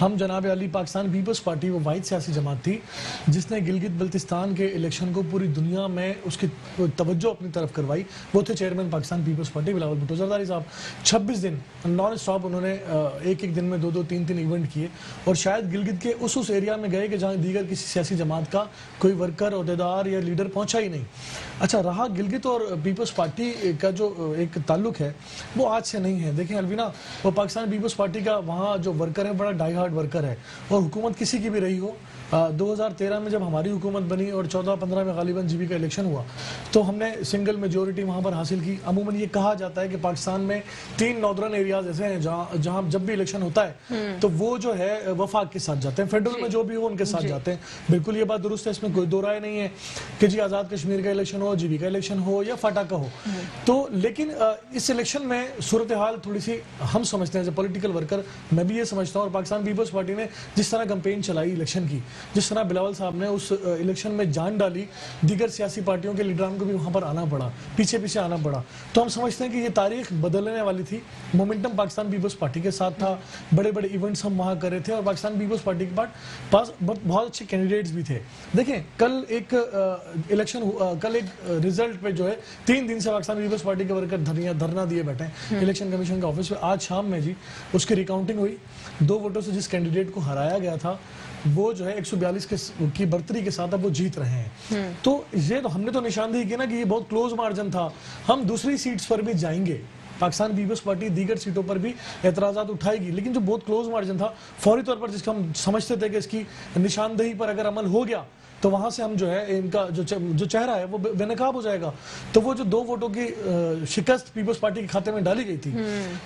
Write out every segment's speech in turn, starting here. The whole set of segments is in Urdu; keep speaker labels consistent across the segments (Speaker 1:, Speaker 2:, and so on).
Speaker 1: ہم جناب علی پاکستان پیپلز پارٹی وہ واحد سیاسی جماعت تھی جس نے گلگت بلتستان کے الیکشن کو پوری دنیا میں اس کی توجہ اپنی طرف کروائی. وہ تھے چیئرمین پاکستان پیپلز پارٹی بلاول بھٹو زرداری صاحب. 26 دن نان اسٹاپ انہوں نے ایک دن میں 2 3 ایونٹ کیے اور شاید گلگت کے اس ایریا میں گئے کہ جہاں دیگر کسی سیاسی جماعت کا کوئی ورکر عہدیدار یا لیڈر پہنچا ہی نہیں. اچھا رہا گلگت اور پیپلز پارٹی کا جو ایک تعلق ہے وہ آج سے نہیں ہے. دیکھیں الوینا وہ پاکستان پیپلز پارٹی کا وہاں جو ورکر ہے بڑا ڈائی ہارڈ ورکر ہے اور حکومت کسی کی بھی رہی ہو. 2013 میں جب ہماری حکومت بنی اور 14-15 میں غالباً جی بی کا الیکشن ہوا تو ہم نے سنگل میجورٹی وہاں پر حاصل کی. عموماً یہ کہا جاتا ہے کہ پاکستان میں 3 ناردرن ایریاز ایسے ہیں جہاں جب بھی الیکشن ہوتا ہے تو وہ جو ہے وفاق کے ساتھ جاتے ہیں, فیڈرل میں جو بھی ہو ان کے ساتھ جاتے ہیں. بالکل یہ بات درست ہے, اس میں کوئی دو رائے نہیں ہے کہ جی آزاد کشمیر کا الیکشن ہو, جی بی کا الیکشن ہو یا فاٹا کا ہو. تو لیکن اس الیکشن میں صورتحال تھوڑی سی ہم سمجھتے ہیں ایز اے پولیٹیکل ورکر, میں بھی یہ سمجھتا ہوں, اور پاکستان پیپلز پارٹی نے جس طرح کمپین چلائی الیکشن کی, جس طرح بلاول صاحب نے اس الیکشن میں جان ڈالی, دیگر سیاسی پارٹیوں کے لیڈران کو بھی وہاں پر آنا پڑا, پیچھے آنا پڑا. تو ہم سمجھتے ہیں کہ یہ تاریخ بدلنے والی تھی. مومنٹم پاکستان پیپلز پارٹی کے ساتھ تھا, بڑے ایونٹس ہم وہاں کر رہے تھے اور پاکستان پیپلز پارٹی کے پاس بہت اچھے کینڈیڈیٹس بھی تھے. دیکھیں کل ایک ریزلٹ پہ جو ہے 3 دن سے پاکستان پیپلز پارٹی کے ورکر دھرنا دیے بیٹھے ہیں الیکشن کمیشن کے آفس پہ. آج شام میں جی اس کی ریکاؤنٹنگ ہوئی, 2 ووٹوں سے جس کینڈیڈیٹ کو ہرایا گیا تھا وہ جو ہے 142 کی برتری کے ساتھ اب وہ جیت رہے ہیں. تو یہ تو ہم نے تو نشاندہی کی نا کہ یہ بہت کلوز مارجن تھا. ہم دوسری سیٹس پر بھی جائیں گے, پاکستان پیپلز پارٹی دیگر سیٹوں پر بھی اعتراضات اٹھائے گی, لیکن جو بہت کلوز مارجن تھا فوری طور پر جس کا ہم سمجھتے تھے کہ اس کی نشاندہی پر اگر عمل ہو گیا تو وہاں سے ہم جو ہے ان کا جو چہرہ ہے وہ بے نقاب ہو جائے گا. تو وہ جو 2 ووٹوں کی شکست پیپلز پارٹی کے کھاتے میں ڈالی گئی تھی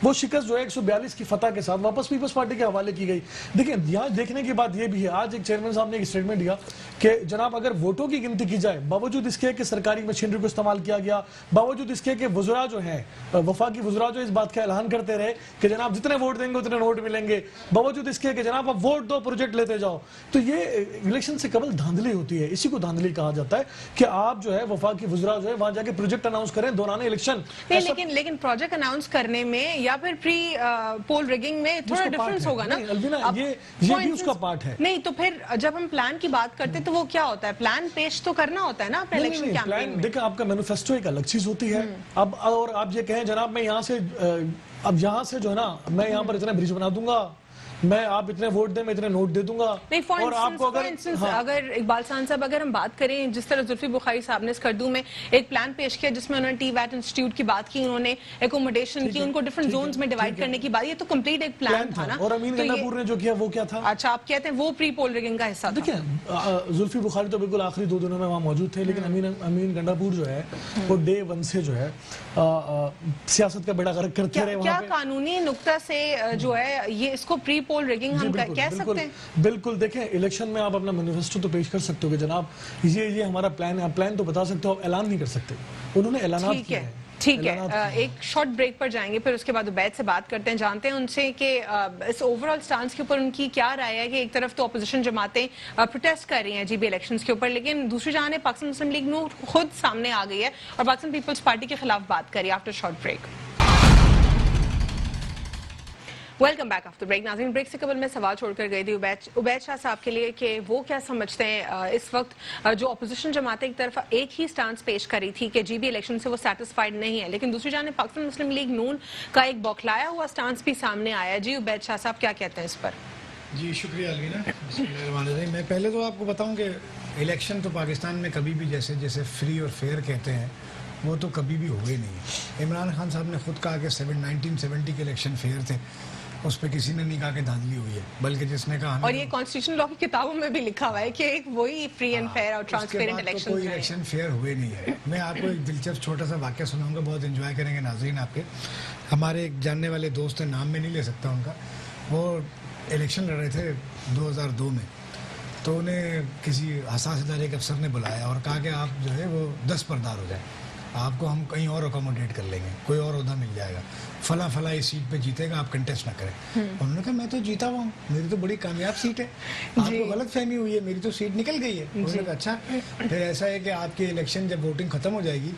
Speaker 1: وہ شکست جو ہے 142 کی فتح کے ساتھ واپس پیپلز پارٹی کے حوالے کی گئی. دیکھیں یہاں دیکھنے کی بات یہ بھی ہے, آج ایک چیئرمین صاحب نے ایک اسٹیٹمنٹ دیا کہ جناب اگر ووٹوں کی گنتی کی جائے باوجود اس کے کہ سرکاری مشینری کو استعمال کیا گیا, باوجود اس کے کہ وزراء جو ہیں وفاقی وزراء جو اس بات کا اعلان کرتے رہے کہ جناب جتنے ووٹ دیں گے اتنے نوٹ ملیں گے, باوجود اس کے کہ جناب آپ ووٹ دو پروجیکٹ لیتے جاؤ, تو یہ الیکشن سے قبل دھاندلی ہوتی ہے. اسی کو دھاندلی کہا جاتا ہے کہ آپ جو ہے وفاقی وزراء جو ہے وہاں جا کے پروجیکٹ اناؤنس کریں دوران الیکشن.
Speaker 2: لیکن پروجیکٹ اناؤنس کرنے میں یا پھر پری پول ریگنگ میں تھوڑا ڈیفرنس ہوگا نا.
Speaker 1: یہ بھی اس کا پارٹ ہے.
Speaker 2: نہیں تو پھر جب ہم پلان کی بات کرتے تو وہ کیا ہوتا ہے, پلان پیش تو کرنا ہوتا ہے نا اپنے الیکشن کیمپین میں.
Speaker 1: دیکھیں آپ کا مینیفیسٹو ایک الگ چیز ہوتی ہے. اب اور آپ یہ کہیں جناب میں یہاں سے جو ہے نا میں یہاں پر اتنا برج بنا دوں گا, میں آپ اتنے ووٹ دیں میں اتنے نوٹ دے دوں گا.
Speaker 2: اور آپ کو اگر اقبال خان صاحب اگر ہم بات کریں جس طرح زلفی بخاری صاحب نے اسکردو میں ایک پلان پیش کیا جس میں انہوں نے ٹی ویٹ انسٹیٹیوٹ کی بات کی, انہوں نے ایکوموڈیشن کی, ان کو ڈفرنٹ زونز میں ڈیوائڈ کرنے کی بات, یہ تو کمپلیٹ ایک پلان تھا نا.
Speaker 1: اور امین گنڈاپور نے جو کیا وہ کیا تھا؟
Speaker 2: اچھا آپ کہتے ہیں وہ پری پول ریگنگ کا حصہ تھا.
Speaker 1: دیکھیں زلفی بخاری تو بالکل آخری 2 دنوں میں وہاں موجود تھے, لیکن امین گنڈاپور جو ہے وہ ڈے 1 سے جو ہے سیاست کا بیڑا غرق کرتے رہے.
Speaker 2: کیا قانونی نقطہ سے جو ہے یہ اس کو پری پول ریگنگ ہم کہہ سکتے ہیں؟
Speaker 1: بالکل. دیکھیں الیکشن میں آپ اپنا مینیفیسٹو تو پیش کر سکتے ہو کہ جناب یہ ہمارا پلان ہے, آپ پلان تو بتا سکتے ہو, آپ اعلان نہیں کر سکتے. انہوں نے اعلانات کیے ہیں.
Speaker 2: ٹھیک ہے, ایک شارٹ بریک پر جائیں گے, پھر اس کے بعد عبید سے بات کرتے ہیں, جانتے ہیں ان سے کہ اس اوورآل سٹانس کے اوپر ان کی کیا رائے ہے. کہ ایک طرف تو اپوزیشن جماعتیں پروٹیسٹ کر رہی ہیں جی بی الیکشنز کے اوپر, لیکن دوسری جانب پاکستان مسلم لیگ نون خود سامنے آ گئی ہے اور پاکستان پیپلز پارٹی کے خلاف بات کری after short break. Welcome back after break. ناظرین بریک سے قبل میں سوال چھوڑ کر گئی تھی عبید شاہ صاحب کے لیے کہ وہ کیا سمجھتے ہیں اس وقت جو اپوزیشن جماعتیں ایک طرف ایک ہی سٹانس پیش کری تھی کہ جی بی الیکشن سے وہ سیٹسفائیڈ نہیں ہے, لیکن دوسری جانب پاکستان مسلم لیگ نون کا ایک بوکھلایا ہوا سٹانس بھی سامنے آیا. جی عبید شاہ صاحب کیا کہتے ہیں اس پر؟
Speaker 3: جی شکریہ الوینا. بسم اللہ الرحمن الرحیم. میں پہلے تو آپ کو بتاؤں کہ الیکشن تو پاکستان میں کبھی بھی جیسے فری اور فیئر کہتے ہیں وہ تو کبھی بھی ہوئے نہیں. عمران خان صاحب نے خود کہا کہ 1970 کے الیکشن فیئر تھے, اس پہ کسی نے نہیں کہا کہ دھاندلی ہوئی ہے, بلکہ جس نے کہا,
Speaker 2: اور یہ کانسٹیٹیوشن لا کی کتابوں میں بھی لکھا ہوا ہے کہ ایک وہی فری اینڈ فیئر اور ٹرانسپیرنٹ الیکشن.
Speaker 3: کوئی الیکشن فیئر ہوئے نہیں ہے. میں آپ کو ایک دلچسپ چھوٹا سا واقعہ سناؤں گا, بہت انجوائے کریں گے ناظرین آپ کے. ہمارے ایک جاننے والے دوست ہیں, نام میں نہیں لے سکتا ان کا, وہ الیکشن لڑ رہے تھے 2002 میں, تو انہیں کسی حساس ادارے کے افسر نے بلایا اور کہا کہ آپ جو ہے وہ 10 پردار ہو جائیں. آپ کو ہم کہیں اور اکوموڈیٹ کر لیں گے, کوئی اور عہدہ مل جائے گا, فلاں فلاں اس سیٹ پہ جیتے گا, آپ کنٹیسٹ نہ کریں. انہوں نے کہا میں تو جیتا ہوا ہوں, میری تو بڑی کامیاب سیٹ ہے, آپ کو غلط فہمی ہوئی ہے, میری تو سیٹ نکل گئی ہے. انہوں نے کہا اچھا, پھر ایسا ہے کہ آپ کی الیکشن جب ووٹنگ ختم ہو جائے گی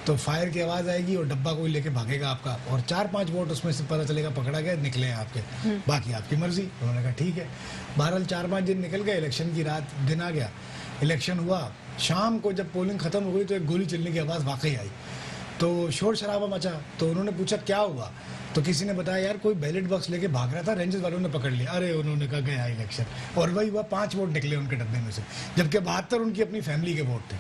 Speaker 3: تو فائر کی آواز آئے گی اور ڈبہ کوئی لے کے بھاگے گا آپ کا, اور 4-5 ووٹ اس میں سے پتہ چلے گا پکڑا گیا, نکلے ہیں آپ کے, باقی آپ کی مرضی. انہوں نے کہا ٹھیک ہے. بہرحال 4-5 دن نکل گئے, الیکشن کی رات دن آ گیا, الیکشن ہوا. شام کو جب پولنگ ختم ہو گئی تو ایک گولی چلنے کی آواز واقعی آئی, تو شور شرابہ مچا. تو انہوں نے پوچھا کیا ہوا, تو کسی نے بتایا یار کوئی بیلٹ باکس لے کے بھاگ رہا تھا, رینجرز والوں نے پکڑ لیا. ارے انہوں نے کہا گیا الیکشن, اور وہی ہوا, 5 ووٹ نکلے ان کے ڈبے میں سے, جبکہ 72 ان کی اپنی فیملی کے ووٹ تھے.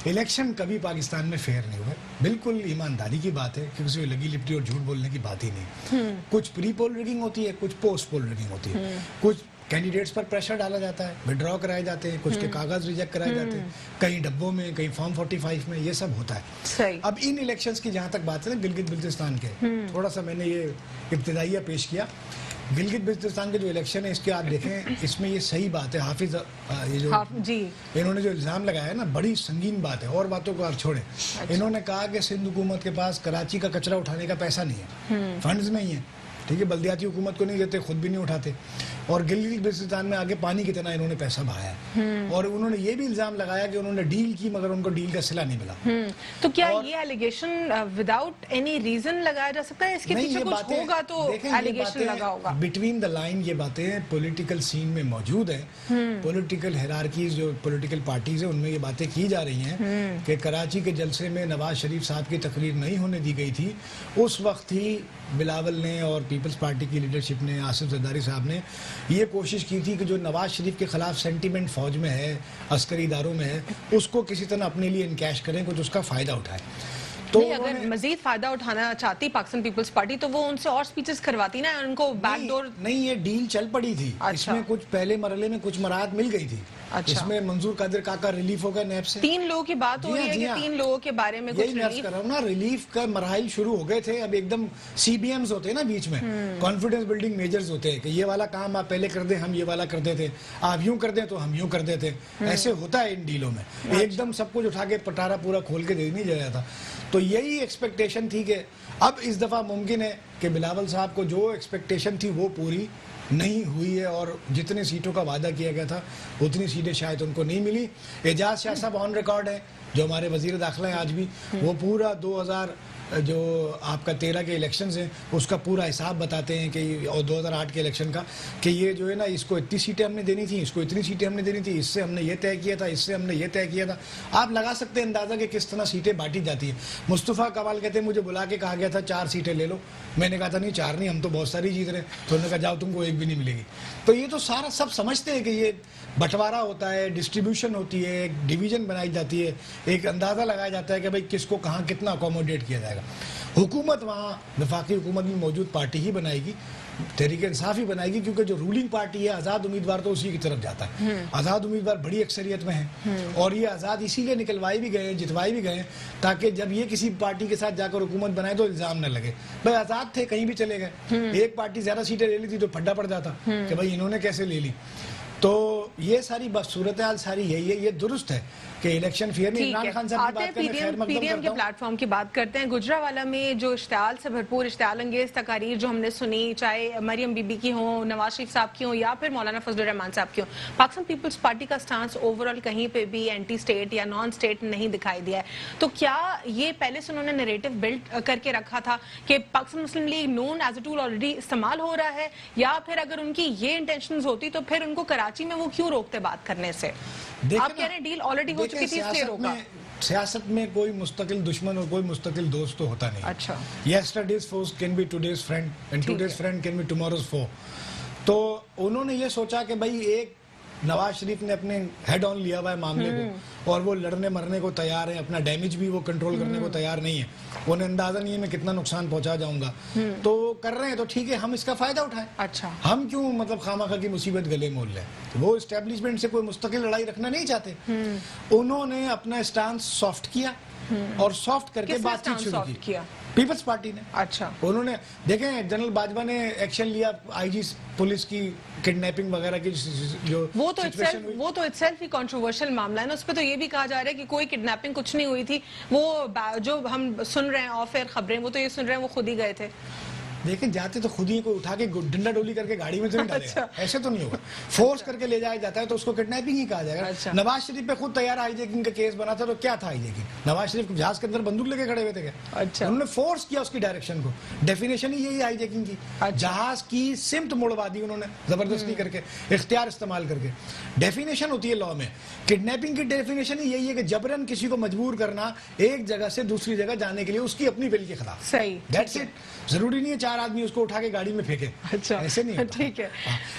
Speaker 3: الیکشن کبھی پاکستان میں فیئر نہیں ہوئے, بالکل ایمانداری کی بات ہے, کہ کسی کو لگی لپٹی اور جھوٹ بولنے کی بات ہی نہیں. کچھ پری پول ریگنگ ہوتی ہے, کچھ پوسٹ پول ریگنگ ہوتی ہے, کچھ کینڈیڈیٹس پر پریشر ڈالا جاتا ہے, ودرا کرائے جاتے ہیں, کچھ کے کاغذ ریجیکٹ کرائے جاتے ہیں, کہیں ڈبوں میں, کہیں فارم 45 میں, یہ سب ہوتا ہے. اب ان الیکشنز کی جہاں تک بات ہے نا گلگت بلتستان کے, تھوڑا سا میں نے یہ ابتدائیہ پیش کیا. گلگت بلتستان کے جو الیکشن ہے اس کے آپ دیکھیں, اس میں یہ صحیح بات ہے, حافظ یہ جو انہوں نے جو الزام لگایا ہے نا, بڑی سنگین بات ہے, اور باتوں کو آپ چھوڑیں. انہوں نے کہا کہ سندھ حکومت کے پاس کراچی کا کچرا اٹھانے کا پیسہ نہیں ہے, فنڈز نہیں ہیں, ٹھیک ہے, بلدیاتی حکومت کو نہیں دیتے, خود بھی نہیں اٹھاتے, اور گلگت بلتستان میں آگے پانی کی طرح انہوں نے پیسہ بہایا ہے. اور انہوں نے یہ بھی الزام لگایا کہ انہوں نے ڈیل کی مگر ان کو ڈیل کا صلہ نہیں ملا.
Speaker 2: تو کیا یہ ایلیگیشن وداؤٹ اینی ریزن لگایا جا سکتا ہے, اس کے پیچھے کچھ ہوگا تو ایلیگیشن لگا ہوگا؟
Speaker 3: بٹوین دا لائن یہ باتیں پولیٹیکل سین میں موجود ہیں, پولیٹیکل ہیرارکیز جو پولیٹیکل پارٹیز ہیں ان میں یہ باتیں کی جا رہی ہیں کہ کراچی کے جلسے میں نواز شریف صاحب کی تقریر نہیں ہونے دی گئی تھی, اس وقت ہی بلاول نے اور پیپلز پارٹی کی لیڈرشپ نے, آصف زرداری صاحب نے یہ کوشش کی تھی کہ جو نواز شریف کے خلاف سینٹیمنٹ فوج میں ہے, عسکری اداروں میں ہے, اس کو کسی طرح اپنے لیے انکیش کریں, کچھ اس کا فائدہ اٹھائیں. تو
Speaker 2: اگر مزید فائدہ اٹھانا چاہتی پاکستان پیپلز پارٹی تو وہ ان سے اور سپیچز کرواتی نا, ان کو بیک ڈور.
Speaker 3: نہیں, یہ ڈیل چل پڑی تھی, اس میں کچھ پہلے مرحلے میں کچھ مراحت مل گئی تھی. اس میں منظور قادر کاکا ریلیف ہو گیا نیب سے,
Speaker 2: 3 لوگوں کی بات ہو رہی ہے کہ 3 لوگوں کے بارے میں کچھ
Speaker 3: ریلیف کر رہا ہوں نا, ریلیف کا مراحل شروع ہو گئے تھے. اب ایک دم سی بی ایمز ہوتے ہیں نا بیچ میں, کانفیڈنس بلڈنگ میجرز ہوتے ہیں کہ یہ والا کام آپ پہلے کر دیں, ہم یہ والا کر دیتے, آپ یوں کر دیں تو ہم یوں کر دیتے. ایسے ہوتا ہے ان ڈیلوں میں, ایک دم سب کچھ اٹھا کے پٹارا پورا کھول کے دے نہیں جایا تھا. تو یہی ایکسپیکٹیشن تھی کہ اب اس دفعہ ممکن ہے کہ بلاول صاحب کو جو ایکسپیکٹیشن تھی وہ پوری نہیں ہوئی ہے, اور جتنے سیٹوں کا وعدہ کیا گیا تھا اتنی سیٹیں شاید ان کو نہیں ملی. اعجاز شاہ صاحب آن ریکارڈ ہیں, جو ہمارے وزیر داخلہ ہیں آج بھی, وہ پورا 2000 جو آپ کا 13 کے الیکشنز ہیں اس کا پورا حساب بتاتے ہیں کہ, اور 2008 کے الیکشن کا, کہ یہ جو ہے نا اس کو اتنی سیٹیں ہم نے دینی تھیں, اس کو اتنی سیٹیں ہم نے دینی تھی, اس سے ہم نے یہ طے کیا تھا, اس سے ہم نے یہ طے کیا تھا. آپ لگا سکتے ہیں اندازہ کہ کس طرح سیٹیں بانٹی جاتی ہیں. مصطفیٰ کمال کہتے ہیں مجھے بلا کے کہا گیا تھا 4 سیٹیں لے لو, میں نے کہا تھا نہیں 4 نہیں, ہم تو بہت ساری جیت رہے ہیں. تو انہوں نے کہا جاؤ تم کو ایک بھی نہیں ملے گی. تو یہ تو سارا سب سمجھتے ہیں کہ یہ بٹوارا ہوتا ہے, ڈسٹریبیوشن ہوتی ہے, ایک ڈویژن بنائی جاتی ہے, ایک اندازہ لگایا جاتا ہے کہ بھائی کس کو کہاں کتنا اکوموڈیٹ کیا جائے گا. حکومت وہاں وفاقی حکومت میں موجود پارٹی ہی بنائے گی, تحریک انصاف ہی بنائے گی, کیونکہ جو رولنگ پارٹی ہے آزاد امیدوار تو اسی کی طرف جاتا ہے. آزاد امیدوار بڑی اکثریت میں ہیں, اور یہ آزاد اسی لیے نکلوائے بھی گئے ہیں, جتوائے بھی گئے ہیں, تاکہ جب یہ کسی پارٹی کے ساتھ جا کر حکومت بنائے تو الزام نہ لگے بھائی آزاد تھے کہیں بھی چلے گئے. ایک پارٹی زیادہ سیٹیں لے لی تھی تو پھڈا پڑ جاتا کہ بھائی انہوں نے کیسے لے لی. تو یہ ساری صورتحال ساری یہی ہے. یہ درست ہے کہ الیکشن فیئر میں عمران خان صاحب کی بات کریں, خیر مقدم
Speaker 2: پی ڈی ایم کے پلیٹ فارم کی بات کرتے ہیں. گجرانوالہ میں جو اشتعال سے بھرپور اشتعال انگیز تقاریر جو ہم نے سنی, چاہے مریم بی بی کی ہوں, نواز شریف صاحب کی ہوں, یا پھر مولانا فضل الرحمان صاحب کی ہوں, پاکستان پیپلز پارٹی کا سٹانس اوورآل کہیں پہ بھی اینٹی سٹیٹ یا نان سٹیٹ نہیں دکھائی دیا ہے. تو کیا یہ پہلے سے انہوں نے نیریٹو بلڈ کر کے رکھا تھا کہ Pakistan Muslim League Noon as a tool already استعمال ہو رہا ہے, یا پھر اگر ان کی یہ انٹینشنز ہوتی تو پھر ان کو کراچی میں وہ کیوں روکتے بات کرنے سے؟ آپ کہہ رہے ہیں ڈیل آلریڈی ہو چکی تھی اس لیے روکا.
Speaker 3: سیاست میں کوئی مستقل دشمن اور کوئی مستقل دوست تو ہوتا نہیں.
Speaker 2: اچھا,
Speaker 3: yesterday's foe can be today's friend and today's friend can be tomorrow's foe. تو انہوں نے یہ سوچا کہ بھائی ایک نواز شریف نے اپنے ہیڈ آن لیا ہوا ہے معاملے کو, اور وہ لڑنے مرنے کو تیار ہیں, اپنا ڈیمیج بھی وہ کنٹرول کرنے کو تیار نہیں ہے. انہیں اندازہ نہیں ہے میں کتنا نقصان پہنچا جاؤں گا, تو کر رہے ہیں. تو ٹھیک ہے, ہم اس کا فائدہ اٹھائیں.
Speaker 2: اچھا,
Speaker 3: ہم کیوں مطلب خامخواہ کی مصیبت گلے مول لیں. وہ اسٹیبلشمنٹ سے کوئی مستقل لڑائی رکھنا نہیں چاہتے. انہوں نے اپنا اسٹانس سافٹ کیا, اور سافٹ کر کے بات چیت شروع کی. پیپلز پارٹی نے.
Speaker 2: اچھا
Speaker 3: انہوں نے دیکھیں جنرل باجوہ نے ایکشن لیا آئی جی پولیس کی کڈنیپنگ وغیرہ کی جو
Speaker 2: وہ تو itself ہی کنٹروورشل معاملہ ہے نا. اس پہ تو یہ بھی کہا جا رہا ہے کہ کوئی کڈنیپنگ کچھ نہیں ہوئی تھی. وہ جو ہم سن رہے ہیں آف ایئر خبریں وہ تو یہ سن رہے ہیں وہ خود ہی گئے تھے.
Speaker 3: دیکھیں جاتے تو خود ہی کو اٹھا کے ڈنڈا ڈولی کر کے گاڑی میں تو نہیں ڈالے گا, ایسے تو نہیں ہوگا. فورس کر کے لے جایا جاتا ہے تو اس کو کڈنیپنگ ہی کہا جائے گا. نواز شریف پہ خود تیار آئی جیکنگ کا کیس بنا تھا تو کیا تھا آئی جیکنگ؟ نواز شریف جہاز کے اندر بندوق لے کے کھڑے ہوئے تھے کیا؟ انہوں نے فورس کیا اس کی ڈائریکشن کو. ڈیفینیشن ہی یہی آئی جیکنگ کی, جہاز کی سمت موڑوا دی انہوں نے زبردستی کر کے, اختیار استعمال کر کے. ڈیفینیشن ہوتی ہے لا میں. کڈنیپنگ کی ڈیفینیشن ہی یہی ہے کہ جبرن کسی کو مجبور کرنا ایک جگہ سے دوسری جگہ جانے کے لیے اس کی اپنی ول کے خلاف.
Speaker 2: صحیح,
Speaker 3: دیٹس اٹ. ضروری نہیں ہے 4 آدمی اس کو اٹھا کے گاڑی میں پھینکے, ایسے نہیں.
Speaker 2: ٹھیک ہے.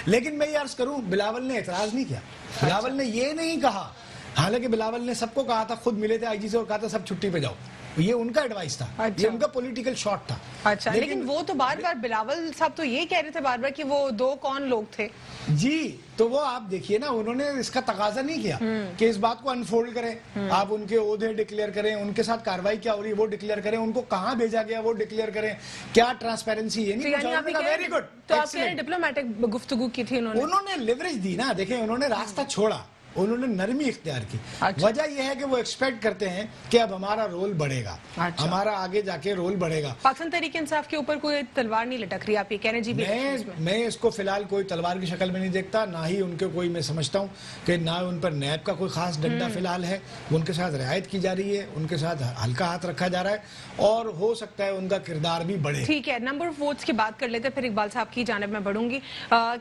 Speaker 3: لیکن میں یہ عرض کروں بلاول نے اعتراض نہیں کیا. بلاول نے یہ نہیں کہا, حالانکہ بلاول نے سب کو کہا تھا, خود ملے تھے آئی جی سے اور کہا تھا سب چھٹی پہ جاؤ. یہ ان کا ایڈوائس تھا, یہ ان کا پولیٹیکل شاٹ تھا.
Speaker 2: اچھا لیکن وہ تو بار بار بلاول صاحب تو یہ کہہ رہے تھے بار بار کہ وہ 2 کون لوگ تھے.
Speaker 3: جی تو وہ آپ دیکھیے نا, انہوں نے اس کا تقاضا نہیں کیا کہ اس بات کو انفولڈ کریں, آپ ان کے عہدے ڈکلیئر کریں, ان کے ساتھ کاروائی کیا ہو رہی ہے وہ ڈکلیئر کریں, ان کو کہاں بھیجا گیا وہ ڈکلیئر کریں, کیا ٹرانسپیرنسی ہے. Very good.
Speaker 2: تو آپ کہہ رہے ڈپلومیٹک گفتگو کی تھی
Speaker 3: انہوں نے لیوریج دی نا. دیکھیں انہوں نے راستہ چھوڑا, انہوں نے نرمی اختیار کی. وجہ یہ ہے کہ وہ ایکسپیکٹ کرتے ہیں کہ اب ہمارا رول بڑھے گا, ہمارا آگے جا کے رول بڑھے گا.
Speaker 2: پاکستان تحریک انصاف کے اوپر کوئی تلوار نہیں لٹک رہی, آپ یہ کہہ رہے ہیں جی؟
Speaker 3: میں اس کو فی الحال کوئی تلوار کی شکل میں نہیں دیکھتا, نہ ہی ان کے کوئی, میں سمجھتا ہوں کہ نہ ان پر نیب کا کوئی خاص ڈنڈا فی الحال ہے. ان کے ساتھ رعایت کی جا رہی ہے, ان کے ساتھ ہلکا ہاتھ رکھا جا رہا ہے, اور ہو سکتا ہے ان کا کردار بھی بڑھے.
Speaker 2: ٹھیک ہے, نمبر آف ووٹس کی بات کر لیتے ہیں, پھر اقبال صاحب کی جانب میں بڑھوں گی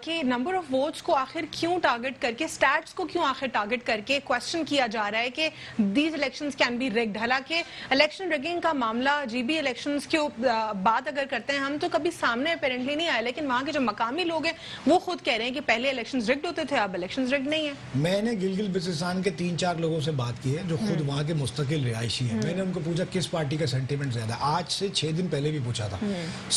Speaker 2: کہ نمبر آف ووٹس کو آخر کیوں ٹارگٹ کر کے, سٹیٹس کو کیوں آخر ٹارگٹ کر کے کوسچن کیا جا رہا ہے کہ these elections can be rigged. حالانکہ الیکشن ریگنگ کا معاملہ جی بی الیکشنز کی بات اگر کرتے ہیں ہم تو کبھی سامنے اپیرنٹلی نہیں آیا, لیکن وہاں کے جو مقامی لوگ ہیں وہ خود کہہ رہے ہیں کہ پہلے الیکشنز ریگڈ ہوتے تھے, اب الیکشنز ریگڈ نہیں ہیں.
Speaker 3: میں نے گلگت بلتستان کے 3-4 لوگوں سے بات کی ہے جو خود وہاں کے مستقل رہائشی ہیں. میں نے ان کو پوچھا کس پارٹی کا سینٹیمنٹ زیادہ, آج سے 6 دن پہلے بھی پوچھا تھا.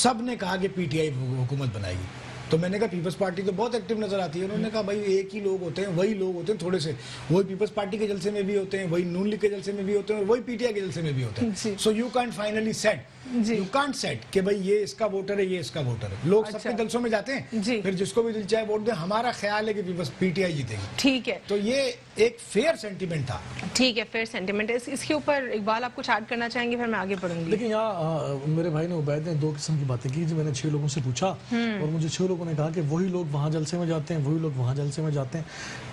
Speaker 3: سب نے کہا کہ پی ٹی آئی حکومت بنائے گی. تو میں نے کہا پیپلز پارٹی تو بہت ایکٹیو نظر آتی ہے. انہوں نے کہا بھائی ایک ہی لوگ ہوتے ہیں, وہی لوگ ہوتے ہیں تھوڑے سے, وہی پیپلز پارٹی کے جلسے میں بھی ہوتے ہیں, وہی نون لیگ کے جلسے میں بھی ہوتے ہیں, اور وہی پی ٹی آئی کے جلسے میں بھی ہوتے ہیں. So you can't finally set, you can't set کہ بھائی یہ اس کا ووٹر ہے, یہ اس کا ووٹر ہے. لوگ سب کے جلسوں میں جاتے ہیں, پھر جس کو بھی دل چاہے ووٹ دیں. ہمارا خیال ہے کہ پی ٹی آئی جیتے گی.
Speaker 2: ٹھیک ہے,
Speaker 3: تو یہ ایک فیئر سینٹیمنٹ تھا.
Speaker 2: ٹھیک ہے, فیئر سینٹیمنٹ. اس کے اوپر اقبال آپ کچھ ایڈ کرنا چاہیں گے, پھر میں آگے بڑھوں گی.
Speaker 1: لیکن یہاں میرے بھائی نے عبید نے 2 قسم کی باتیں کی. جو میں نے 6 لوگوں سے پوچھا اور مجھے 6 لوگوں نے کہا کہ وہی لوگ وہاں جلسے میں جاتے ہیں, وہی لوگ وہاں جلسے میں جاتے ہیں.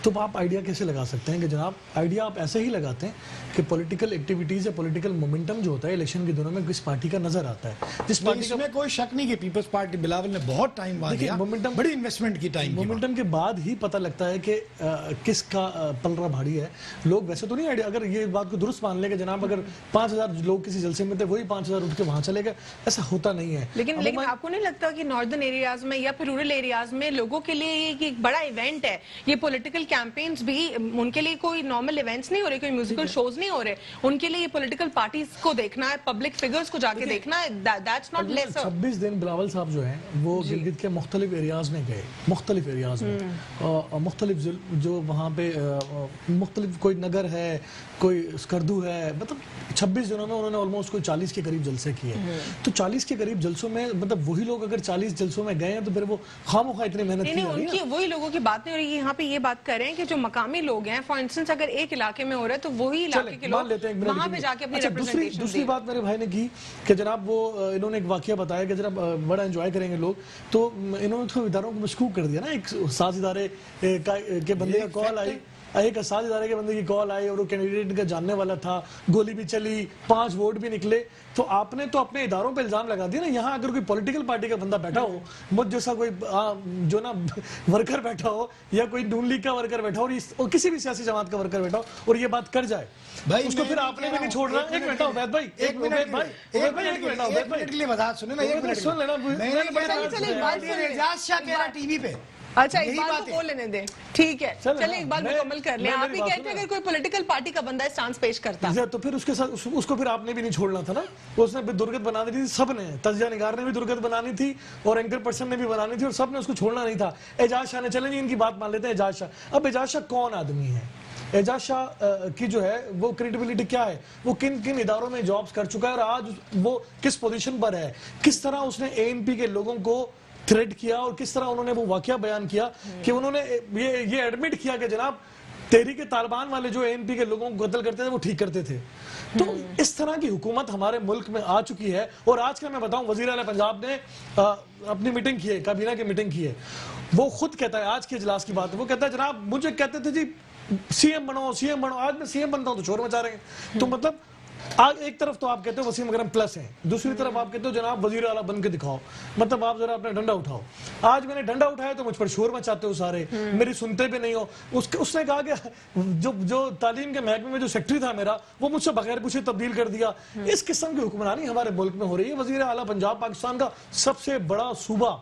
Speaker 1: تو آپ آئیڈیا کیسے لگا سکتے ہیں کہ جناب آئیڈیا آپ ایسے ہی لگاتے ہیں کہ پولیٹیکل ایکٹیویٹیز یا پولیٹیکل مومنٹم جو ہوتا ہے الیکشن کے دنوں میں کس پارٹی کا نظر آتا ہے, جس پارٹی
Speaker 3: اس میں کوئی شک نہیں کہ پیپلز پارٹی بلاول نے بہت ٹائم وہاں دیا, بڑی انویسٹمنٹ کی ٹائم.
Speaker 1: مومنٹم کے بعد ہی پتہ لگتا ہے کہ کس کا پلڑا بھاری ہے. لوگ ویسے تو نہیں آئیڈیا, اگر یہ بات کو درست مان لیں کہ جناب اگر 5000 لوگ کسی جلسے میں تھے وہی 5000 اٹھ کے وہاں چلے گئے, ایسا ہوتا نہیں ہے.
Speaker 2: لیکن آپ کو نہیں لگتا کہ ناردرن ایریاز میں یا پھر رورل ایریاز میں لوگوں کے لیے یہ ایک بڑا ایونٹ ہے, یہ پولیٹیکل کیمپینز بھی ان کے لیے کوئی نارمل ایونٹس نہیں ہو رہے, کوئی میوزیکل شوز نہیں ہو رہے, ان کے لیے یہ پولیٹیکل پارٹیز کو دیکھنا ہے, پبلک فگرز کو جا کے دیکھنا ہے, دیٹس ناٹ لیس.
Speaker 1: 26 دن بلاول صاحب جو ہیں وہ گلگت کے مختلف ایریاز میں گئے, مختلف ایریاز میں, مختلف جو وہاں پہ مختلف, کوئی نگر ہے, کوئی اسکردو ہے, مطلب 26 دنوں میں انہوں نے آلموسٹ کوئی 40 کے قریب جلسے کیے. تو 40 کے قریب جلسوں میں مطلب وہی لوگ اگر 40 جلسوں میں گئے ہیں تو پھر وہ خواہ اتنی محنت کی.
Speaker 2: ان کی وہی لوگوں کی بات نہیں ہو رہی, یہاں پہ یہ بات کر رہے ہیں کہ جو مقامی لوگ ہیں, فار انسٹنس اگر ایک علاقے میں ہو رہا ہے تو وہی علاقے کے لوگ وہاں پہ جا کے اپنی ریپرزنٹیشن.
Speaker 1: دوسری بات میرے بھائی نے کی کہ جناب وہ انہوں نے ایک واقعہ بتایا کہ جناب بڑا انجوائے کریں گے لوگ, تو انہوں نے تو اداروں کو مشکوک کر دیا نا. ایک ساز ادارے کے بندے کا کال آئی, ایک ساز ادارے کے بندے کی کال آئی اور وہ کینڈیڈیٹ کا جاننے والا تھا, گولی بھی چلی, 5 ووٹ بھی نکلے. تو آپ نے تو اپنے اداروں پہ الزام لگا دیا نا. یہاں اگر کوئی پولیٹیکل پارٹی کا بندہ بیٹھا ہو, مجھ جیسا کوئی جو نا ورکر بیٹھا ہو, یا کوئی نون لیگ کا ورکر بیٹھا ہو, اور کسی بھی سیاسی جماعت کا ورکر بیٹھا ہو, اور یہ بات کر جائے اس کو پھر آپ نے بھی نہیں چھوڑنا. ایک منٹ عبید بھائی, ایک منٹ
Speaker 3: وضاحت سنیں نا, ایک منٹ سن لینا. اعجاز شاہ کہہ رہا ٹی وی پہ
Speaker 2: اچھا اقبال کو بول لینے دیں, ٹھیک ہے, چلیں اقبال مکمل کر لیں. آپ ہی کہتے ہیں اگر کوئی پولیٹیکل پارٹی کا بندہ اسٹانس پیش کرتا
Speaker 1: تو پھر اس کے ساتھ اس کو پھر آپ نے بھی نہیں چھوڑنا تھا نا. اس نے بھی درگت بنانی تھی, سب نے, تجزیہ نگار نے بھی درگت بنانی تھی اور اینکر پرسن نے بھی بنانی تھی, اور سب نے اس کو چھوڑنا نہیں تھا. اعجاز شاہ نے, چلیں جی ان کی بات مان لیتے ہیں اعجاز شاہ. اب اعجاز شاہ کون آدمی ہے؟ اعجاز شاہ کی جو ہے وہ کریڈیبلٹی کیا ہے, وہ کن کن اداروں میں جابز کر چکا ہے, اور آج وہ کس پوزیشن پر ہے, کس طرح اس نے ANP کے لوگوں کو تھریٹ کیا, اور کس طرح انہوں نے وہ واقعہ بیان کیا کہ انہوں نے یہ ایڈمٹ کیا کہ جناب تحریک طالبان والے جو ANP کے لوگوں کو قتل کرتے تھے وہ ٹھیک کرتے تھے. تو اس طرح کی حکومت ہمارے ملک میں آ چکی ہے. اور آج کا میں بتاؤں, وزیر اعلیٰ پنجاب نے اپنی میٹنگ کی ہے, کابینہ کی میٹنگ کی ہے. وہ خود کہتا ہے, آج کے اجلاس کی بات ہے, وہ کہتا ہے جناب مجھے کہتے تھے جی CM بنو, آج میں CM بنتا ہوں تو شور مچا رہے ہیں. تو مطلب آج ایک طرف تو آپ کہتے ہو وسیم اکرم پلس ہیں, دوسری طرف آپ کہتے ہو جناب وزیر اعلیٰ بن کے دکھاؤ, مطلب آپ ذرا اپنا ڈنڈا اٹھاؤ. آج میں نے ڈنڈا اٹھایا تو مجھ پر شور مچاتے ہو سارے, میری سنتے بھی نہیں ہو. اس نے کہا کہ جو تعلیم کے محکمے میں جو سیکٹری تھا میرا, وہ مجھ سے بغیر پوچھے تبدیل کر دیا. اس قسم کی حکمرانی ہمارے ملک میں ہو رہی ہے. وزیر اعلیٰ پنجاب پاکستان کا سب سے بڑا صوبہ,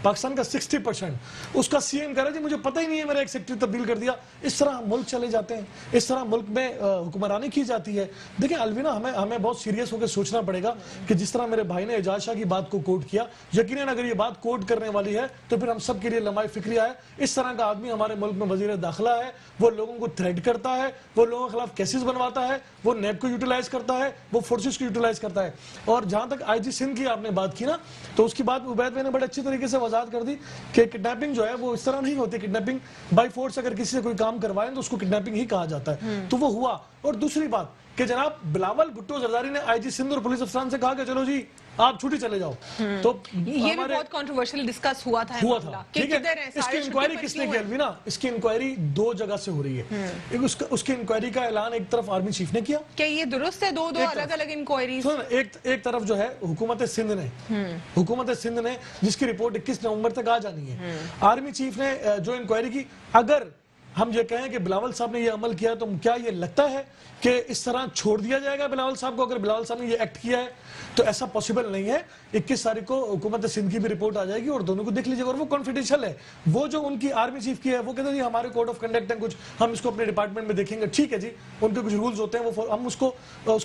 Speaker 1: پاکستان کا 60%, اس کا CM کہہ رہا ہے جی مجھے پتہ ہی نہیں ہے, میرا ایک سیکٹری تبدیل کر دیا. اس طرح ملک چلے جاتے ہیں, اس طرح ملک میں حکمرانی کی جاتی ہے. دیکھیں الوینا, ہمیں بہت سیریس ہو کے سوچنا پڑے گا کہ جس طرح میرے بھائی نے اعجاز شاہ کی بات کو کوٹ کیا, یقیناً اگر یہ بات کوٹ کرنے والی ہے تو پھر ہم سب کے لیے لمحہ فکریہ ہے. اس طرح کا آدمی ہمارے ملک میں وزیر داخلہ ہے, وہ لوگوں کو تھریٹ کرتا ہے, وہ لوگوں کے خلاف کیسز بنواتا ہے, وہ نیب کو یوٹیلائز کرتا ہے, وہ فورسز کو یوٹیلائز کرتا ہے. اور جہاں تک IG سندھ کی آپ نے بات کی نا, تو اس کی بات عبید میں نے بڑے اچھی طریقے سے وضاحت کر دی کہ کڈنیپنگ جو ہے وہ اس طرح نہیں ہوتی. کڈنیپنگ بائی فورس اگر کسی سے کوئی کام کروائیں تو اس کو کڈنیپنگ ہی کہا جاتا ہے. تو وہ ہوا. اور دوسری بات کہ جناب بلاول بھٹو زرداری نے IG سندھ اور پولیس افسران سے کہا کہ چلو جی آپ چھٹی چلے جاؤ. تو
Speaker 2: یہ بھی بہت کنٹروورشل ڈسکس ہوا تھا.
Speaker 1: ٹھیک ہے, اس کی انکوائری کس نے کی الوینا؟ اس کی انکوائری 2 جگہ سے ہو رہی ہے. اس کی انکوائری کا اعلان ایک طرف آرمی چیف نے کیا.
Speaker 2: کہ یہ درست ہے, دو الگ الگ انکوائریز.
Speaker 1: ایک طرف جو ہے حکومت سندھ نے جس کی رپورٹ 21 نومبر تک آ جانی ہے. آرمی چیف نے جو انکوائری کی, اگر ہم یہ کہیں کہ بلاول صاحب نے یہ عمل کیا تو کیا یہ لگتا ہے کہ اس طرح چھوڑ دیا جائے گا بلاول صاحب کو؟ اگر بلاول صاحب نے یہ ایکٹ کیا ہے تو ایسا پاسبل نہیں ہے. 21 تاریخ کو حکومت سندھ کی بھی رپورٹ آ جائے گی اور دونوں کو دیکھ لیجیے گا. اور وہ کانفیڈینشیل ہے. وہ جو ان کی آرمی چیف کی ہے وہ کہتے ہیں جی ہمارے کوڈ آف کنڈکٹ ہیں کچھ, ہم اس کو اپنے ڈپارٹمنٹ میں دیکھیں گے. ٹھیک ہے جی, ان کے کچھ رولز ہوتے ہیں, وہ ہم اس کو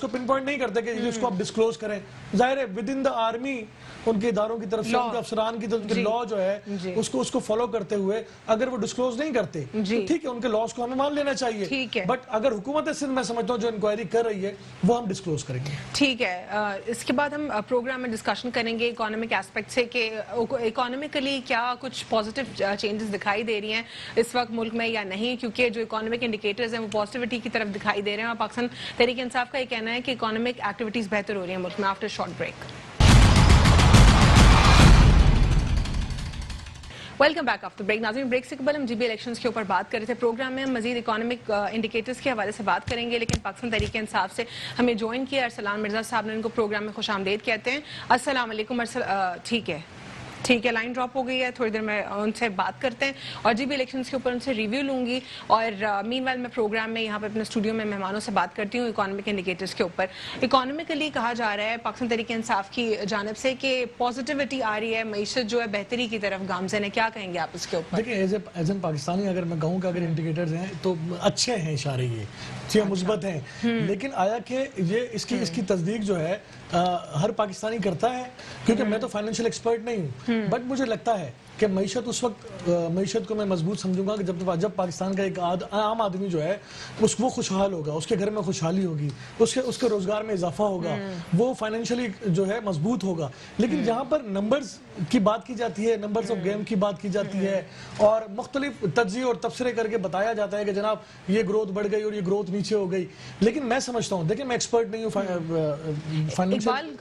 Speaker 1: پن پوائنٹ نہیں کرتے کہ اس کو آپ ڈسکلوز کریں. ظاہر ہے ود ان دا آرمی ان کے اداروں کی طرف سے, ان کے افسران کی طرف سے لا جو ہے اس کو فالو کرتے ہوئے اگر وہ ڈسکلوز نہیں کرتے تو ٹھیک ہے, ان کے لاز کو ہمیں مان لینا چاہیے. بٹ اگر حکومت سندھ میں سمجھتا ہوں جو انکوائری کر رہی ہے وہ ہم ڈسکلوز کریں گے.
Speaker 2: ٹھیک ہے, اس کے بعد ہم پروگرام میں ڈسکشن کریں گے اکانومک ایسپیکٹ سے کہ اکانومکلی کیا کچھ پازیٹیو چینجز دکھائی دے رہی ہیں اس وقت ملک میں یا نہیں, کیونکہ جو اکانومک انڈیکیٹرز ہیں وہ پازیٹیوٹی کی طرف دکھائی دے رہے ہیں. اور پاکستان تحریک انصاف کا یہ کہنا ہے کہ اکانومک ایکٹیویٹیز بہتر ہو رہی ہیں ملک میں. After short break. Welcome back after break. ناظرین, بریک سے قبل ہم GB الیکشنز کے اوپر بات کر رہے تھے. پروگرام میں ہم مزید اکانومک انڈیکیٹرز کے حوالے سے بات کریں گے, لیکن پاکستان تحریک انصاف سے ہمیں جوائن کیا ارسلان مرزا صاحب نے, ان کو پروگرام میں خوش آمدید کہتے ہیں. السلام علیکم. ٹھیک ہے, لائن ڈراپ ہو گئی ہے, تھوڑی دیر میں ان سے بات کرتے ہیں اور GB الیکشنز کے اوپر ان سے ریویو لوں گی. اور مین وائل میں پروگرام میں یہاں پہ اپنے اسٹوڈیو میں مہمانوں سے بات کرتی ہوں اکانومک انڈیکیٹرز کے اوپر. اکانومکلی کہا جا رہا ہے پاکستان تحریک انصاف کی جانب سے کہ پازیٹیوٹی آ رہی ہے, معیشت جو ہے بہتری کی طرف گامزن ہے. کیا کہیں گے آپ اس کے اوپر؟
Speaker 1: دیکھیں ایز این پاکستانی اگر میں کہوں کہ اگر انڈیکیٹرز ہیں تو اچھے ہیں, اشارے یہ مثبت ہیں, لیکن آیا کہ یہ اس کی تصدیق جو ہے ہر پاکستانی کرتا ہے؟ کیونکہ میں تو فائنینشیل ایکسپرٹ نہیں ہوں, بٹ مجھے لگتا ہے کہ معیشت اس وقت معیشت کو میں مضبوط سمجھوں گا کہ جب پاکستان کا ایک عام آدمی جو ہے وہ خوشحال ہوگا, اس کے گھر میں خوشحالی ہوگی, اس کے روزگار میں اضافہ ہوگا, وہ فائنینشلی جو ہے مضبوط ہوگا. لیکن جہاں پر نمبرز کی بات کی جاتی ہے, نمبرز آف گیم کی بات کی جاتی ہے اور مختلف تجزیے اور تبصرے کر کے بتایا جاتا ہے کہ جناب یہ گروتھ بڑھ گئی اور یہ گروتھ نیچے ہو گئی. لیکن میں سمجھتا ہوں, دیکھیں میں ایکسپرٹ نہیں ہوں فائنینشیل.